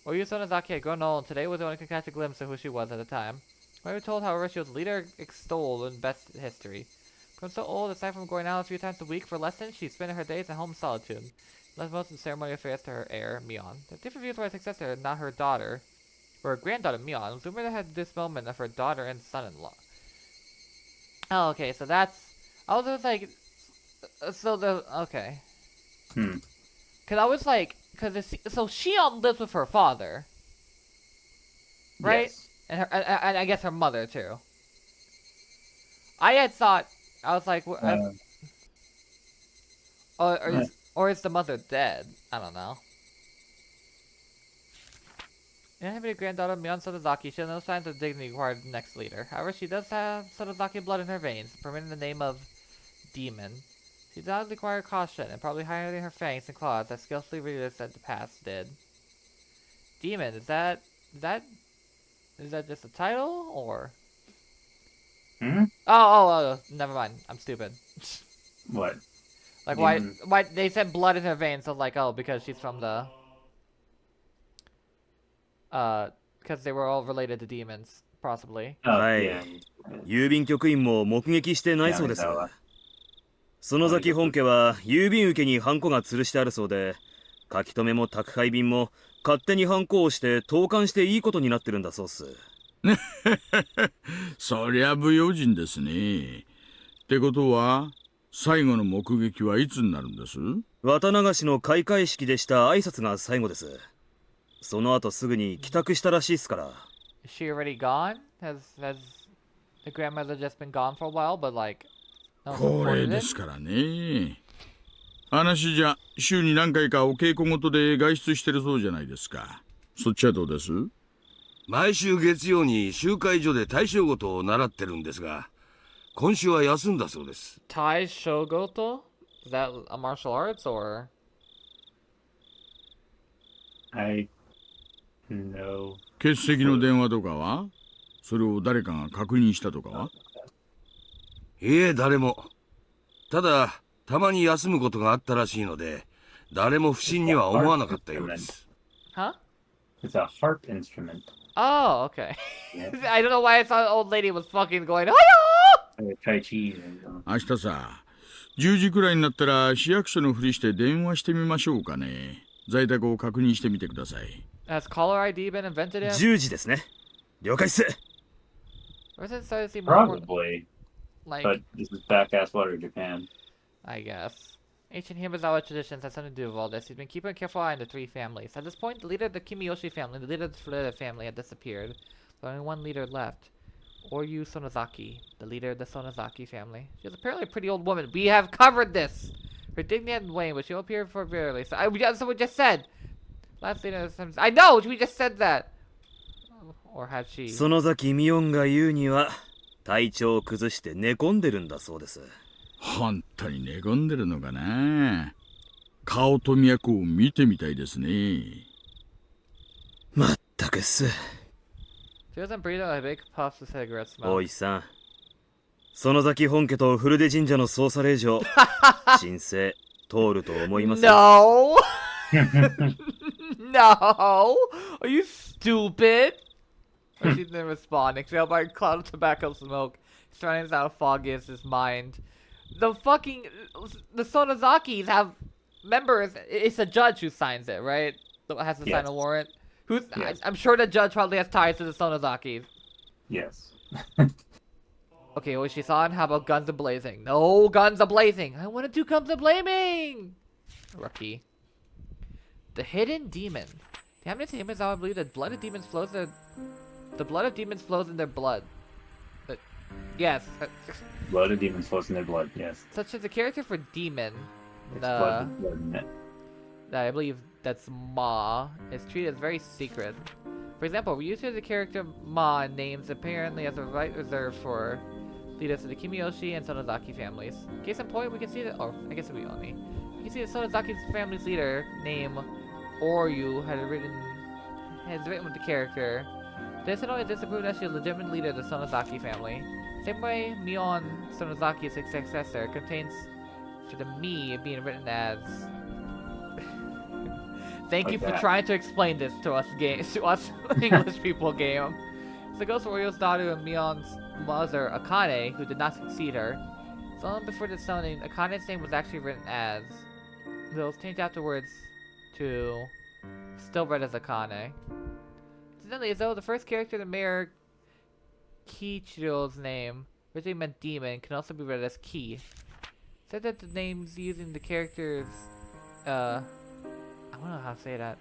Oryu Sonozaki had grown old, and today was the only could catch a glimpse of who she was at the time. We were told, however, she was a leader extolled in best history. Grown so old, aside from going out a few times a week for lessons, she spent her days in home solitude. Left most of the ceremonial affairs to her heir, Mion. The different views were her successor, not her daughter, or her granddaughter, Mion. It was rumored that had this moment of her daughter and son-in-law. Oh, okay, so that's... I was like... So the... Okay. Because I was like... So Shion lives with her father. Right? Yes. And her, and I guess her mother, too. I had thought... I was like... Or is the mother dead? I don't know. You don't have any granddaughter, Mion Sonozaki. She has no signs of dignity required the next leader. However, she does have Sonozaki blood in her veins, permitting the name of Demon. She does require caution, and probably hiding her fangs and claws as skillfully readers at the past did. Demon, is that just a title, or? Oh, never mind. I'm stupid. What? Like, why they said blood in her veins, so like, oh, because she's from the... because they were all related to demons, possibly. はい。郵便局員も目撃してないそうです。園崎本家は郵便受けにハンコが吊るしてあるそうで、書き留めも宅配便も勝手にハンコをして投函していいことになってるんだそうっす。そりゃ不用心ですね。ってことは、最後の目撃はいつになるんです？綿流しの開会式でした挨拶が最後です。その後すぐに帰宅したらしいっすから。Is she already gone? Has the grandmother just been gone for a while, but like... これですからね。話じゃ週に何回かお稽古事で外出してるそうじゃないですか。そっちはどうです？毎週月曜に集会所で大将事を習ってるんですが、今週は休んだそうです。Tai Shogoto? Is that a martial arts or? No. 欠席の電話とかは？それを誰かが確認したとかは？いえ、誰も。ただ、たまに休むことがあったらしいので、誰も不審には思わなかったようです。Huh? It's a harp instrument. Oh, okay. I don't know why I thought the old lady was fucking going, Keiichi. 明日さ、10時くらいになったら市役所のふりして電話してみましょうかね。在宅を確認してみてください。Has caller ID been invented yet? 10時ですね。了解っす。Probably. But this is back-ass water Japan. I guess. Ancient Himizawa traditions have something to do with all this. He's been keeping a careful eye on the three families. At this point, the leader of the Kimiyoshi family and the leader of the Fureta family had disappeared. But only one leader left. Oryu Sonozaki, the leader of the Sonozaki family. She was apparently a pretty old woman. We have covered this! Her dignity had waned, but she'll appear for rarely. So someone just said! Last leader I know! We just said that! Or had she? 園崎ミオンが言うには、体調を崩して寝込んでるんだそうです。本当に寝込んでるのかな。顔と脈を見てみたいですね。まったくっす。Feels and breathe a big puffs of cigarette smoke. 大石さん、園崎本家と古出神社の捜査令状、申請通ると思います。No! No! Are you stupid? Or she didn't respond, exhaled by a cloud of tobacco smoke, surrounding how foggy is his mind. The Sonozakis have members. It's a judge who signs it, right? That has to sign a warrant. Yes. I'm sure the judge probably has ties to the Sonozakis. Yes. Okay, Oishi-san, how about guns a-blazing? No, guns a-blazing! I want to do guns a-blaming! Rookie. The hidden demon. The Amnesty demons I believe that blood of demons flows in the blood of demons flows in their blood. But, yes. Blood of demons flows in their blood, yes. Such as the character for demon. It's blood in it. I believe that's Ma, is treated as very secret. For example, we use the character Ma in names apparently as a right reserved for leaders of the Kimiyoshi and Sonozaki families. Case in point, we can see that. Oh, I guess we only. You can see that Sonozaki's family's leader, name Oryu, has written with the character. This not only disapproved that she is a legitimate leader of the Sonozaki family. Same way, Mion Sonozaki's successor contains for the Mi being written as. Thank you for trying to explain this to us, English people, game. So it goes for Orio's daughter and Mion's mother, Akane, who did not succeed her. So long before the stoning, Akane's name was actually written as. It was changed afterwards to still read as Akane. Incidentally, as though the first character in the Mayor Kiichiro's name, originally meant demon, can also be read as Ki. Said that the names using the characters, I don't know how to say that.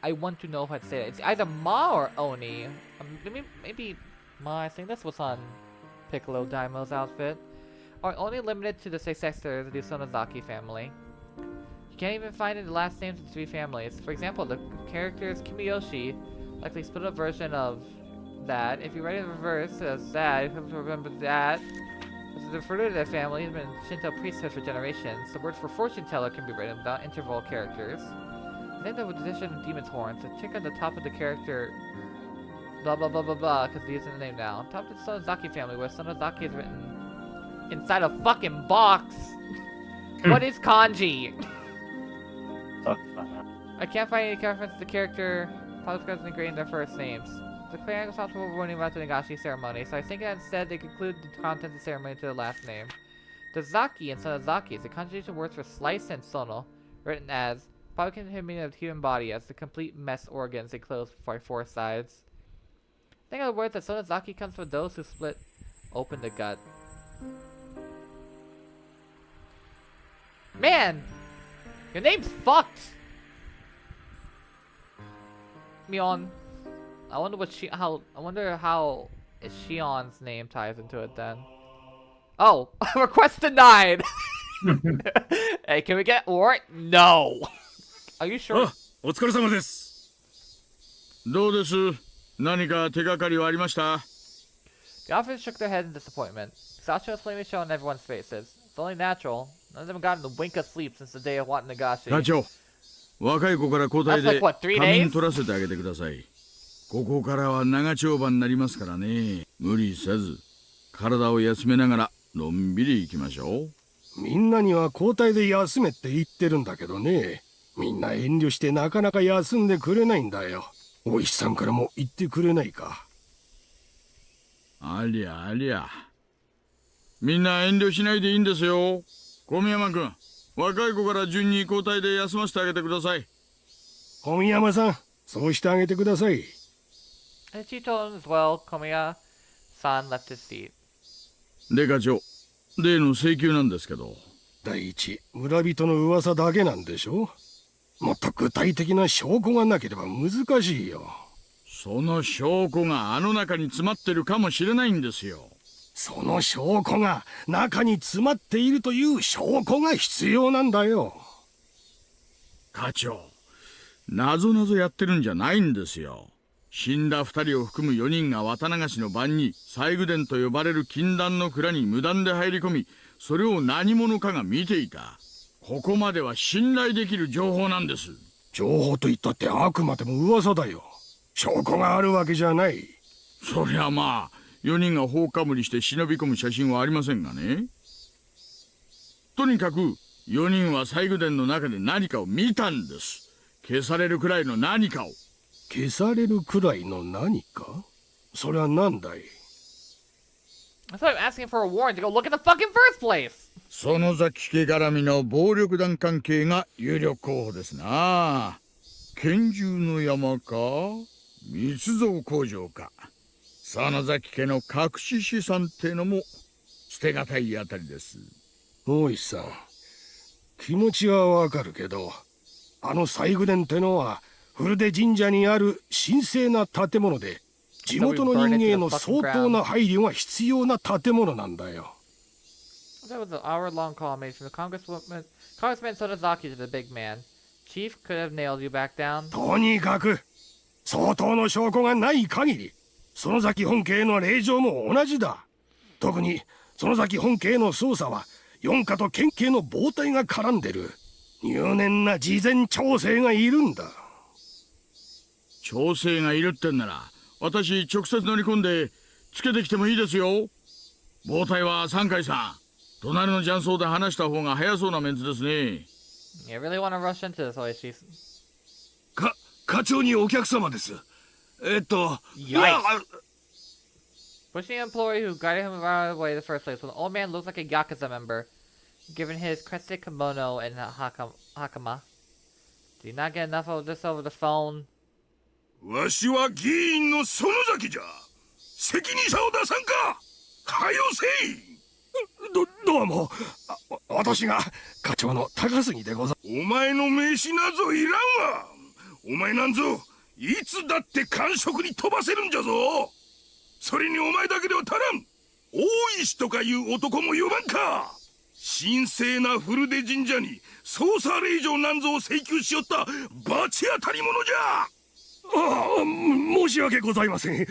I want to know how to say it. It's either Ma or Oni. Maybe Ma. I think that's what's on Piccolo Daimo's outfit. Are only limited to the successors of the Sonozaki family. You can't even find the last names of the three families. For example, the characters Kimiyoshi, likely split up version of that. If you write it in reverse as that, you have to remember that. The Furuta family has been Shinto priesthood for generations. The word for fortune teller can be written without interval characters. Then there was the addition of demon's horns. So check on the top of the character blah blah blah blah blah, because they're using the name now. On top of the Sonozaki family, where Sonozaki is written inside a fucking box. What is kanji? I can't find any reference to the character. Probably because they engraved their first names. The clan was also warning about the WATANGASHI ceremony, so I think that instead they conclude the contents of the ceremony to the last name. The Zaki in Sonozaki is a conjugation words for slice and sono, written as probably can meaning of the human body as the complete mess organs enclosed by four sides. I think of the words that Sonozaki comes from those who split open the gut. Man! Your name's fucked! Mion. I wonder how Shion's name ties into it then. Oh, request denied. Hey, can we get or no? Are you sure? お疲れ様です。どうです？何か手がかりはありました？ The officers shook their heads in disappointment. Exhaustion was plainly shown on everyone's faces. It's only natural. None of them gotten the wink of sleep since the day of WATANGASHI. 課長、若い子から交代で仮眠取らせてあげてください。ここからは長丁場になりますからね。無理せず、体を休めながらのんびり行きましょう。みんなには交代で休めって言ってるんだけどね。みんな遠慮してなかなか休んでくれないんだよ。お石さんからも言ってくれないか。ありゃありゃ。みんな遠慮しないでいいんですよ。小宮山君、若い子から順に交代で休ませてあげてください。小宮山さん、そうしてあげてください。As she told him as well, Komiya-san left his seat. で課長、例の請求なんですけど。第一、村人の噂だけなんでしょ。もっと具体的な証拠がなければ難しいよ。その証拠があの中に詰まってるかもしれないんですよ。その証拠が中に詰まっているという証拠が必要なんだよ。課長、なぞなぞやってるんじゃないんですよ。死んだ2人を含む4人が綿流しの晩に西宮殿と呼ばれる禁断の蔵に無断で入り込み、それを何者かが見ていた。ここまでは信頼できる情報なんです。情報と言ったってあくまでも噂だよ。証拠があるわけじゃない。そりゃまあ、4人が放火無理して忍び込む写真はありませんがね。とにかく、4人は西宮殿の中で何かを見たんです。消されるくらいの何かを。消されるくらいの何か？それは何だい？ I thought I'm asking for a warrant to go look in the fucking first place! 園崎家絡みの暴力団関係が有力候補ですな。拳銃の山か密造工場か園崎家の隠し資産ってのも捨てがたいあたりです。大石さん、気持ちはわかるけど、あの西宮殿ってのは古出神社にある神聖な建物で、地元の人間への相当な配慮が必要な建物なんだよ。That was an hour-long call made from the Congressman Sotozaki to the big man. Chief could have nailed you back down. とにかく、相当の証拠がない限り、園崎本家への令状も同じだ。特に、園崎本家への捜査は、四課と県警の暴対が絡んでる。入念な事前調整がいるんだ。調整がいるってんなら、私直接乗り込んでつけてきてもいいですよ。暴対は三海さん、隣の雀荘で話した方が早そうなメンツですね。You really want to rush into this, Oishi? 課長にお客様です。Pushing an employee who guided him around the way in the first place when the old man looks like a Yakuza member, given his crested kimono and hakama. Do you not get enough of this over the phone? わしは議員の園崎じゃ。責任者を出さんか。はよせい。どうも。私が課長の高杉でござ。お前の名刺なぞいらんわ。お前なんぞいつだって官職に飛ばせるんじゃぞ。それにお前だけでは足らん。大石とかいう男も呼ばんか。神聖な古出神社に捜査令状なんぞを請求しよった罰当たり者じゃ。申し訳ございません。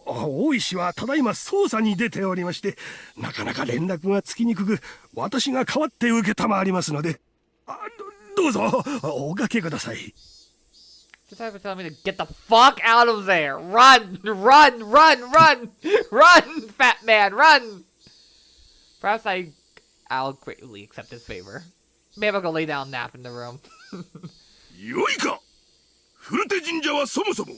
大石はただいま捜査に出ておりまして、なかなか連絡がつきにくく、私が代わって受けたまわりますので、どうぞおかけください。Just have to tell me to get the fuck out of there! Run! Run! Run! Run! Run! Fat man! Run! Perhaps I'll greatly accept his favor. Maybe I'll go lay down and nap in the room. よいか。古手神社はそもそも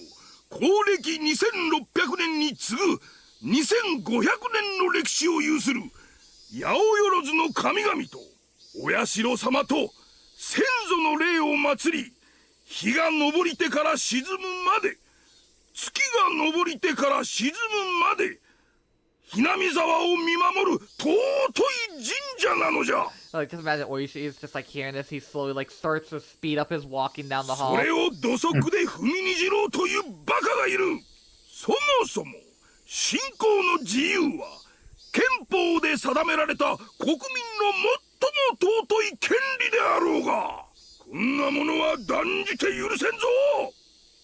公暦2600年に次ぐ2500年の歴史を有する八百万の神々とお社様と先祖の霊を祀り、日が昇りてから沈むまで、月が昇りてから沈むまで、ひなみ沢を見守る尊い神社なのじゃ。Like, just imagine Oishi is just like hearing this, he slowly like starts to speed up his walking down the hall. それを土足で踏みにじろうというバカがいる。そもそも信仰の自由は憲法で定められた国民の最も尊い権利であろうが、こんなものは断じて許せんぞ。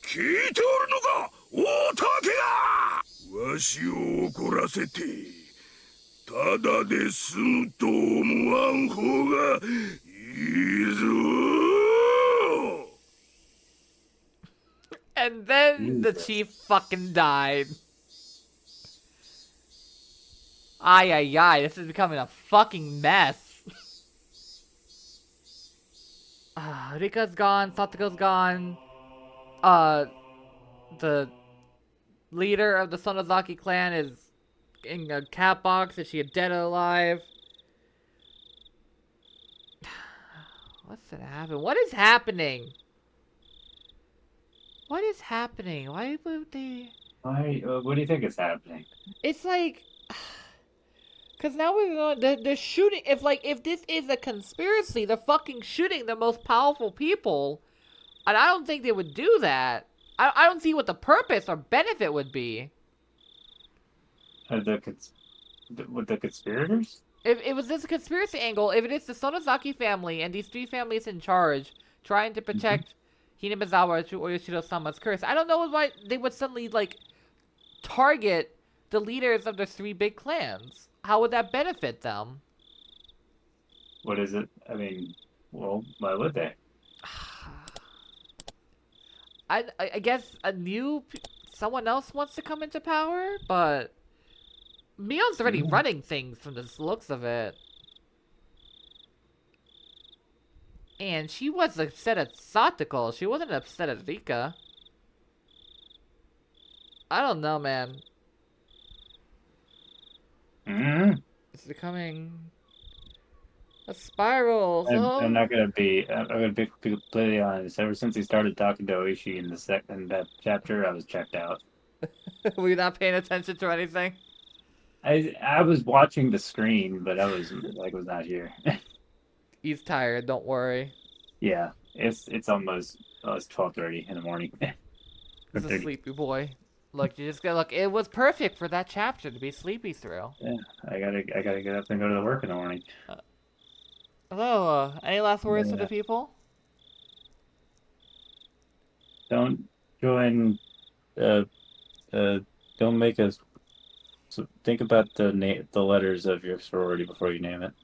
聞いておるのか、大竹が。わしを怒らせてただで済むと思わん方がいいぞ。And then the chief fucking died. Ay ay ay, this is becoming a fucking mess. Rika's gone, Satoko's gone. The leader of the Sonozaki clan is in a cat box. Is she dead or alive? What's gonna happen? What is happening? What is happening? Why would they... Why? What do you think is happening? It's like... Because now we're going... They're shooting... If this is a conspiracy, they're fucking shooting the most powerful people. And I don't think they would do that. I don't see what the purpose or benefit would be. With the conspirators? If it was this conspiracy angle, if it is the Sonozaki family and these three families in charge trying to protect Hinamizawa or Yoshiro-sama's curse, I don't know why they would suddenly, like, target the leaders of the three big clans. How would that benefit them? What is it? I mean, well, why would they? I guess a new someone else wants to come into power, but Mion's already running things from the looks of it. And she was upset at Satoko. She wasn't upset at Rika. I don't know, man. It's becoming a spiral. I'm not gonna be. I'm gonna be completely honest. Ever since he started talking to Oishi in the second chapter, I was checked out. Were you not paying attention to anything? I was watching the screen, but I was not here. He's tired. Don't worry. Yeah, it's almost 12:30 in the morning. He's a sleepy boy. Look, you just gotta look. It was perfect for that chapter to be sleepy through. Yeah, I gotta get up and go to work in the morning. Hello. Any last words for the people? Don't join. Don't make us. So think about the letters of your sorority before you name it.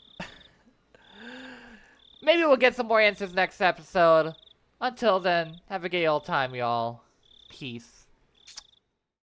Maybe we'll get some more answers next episode. Until then, have a gay old time, y'all. Peace.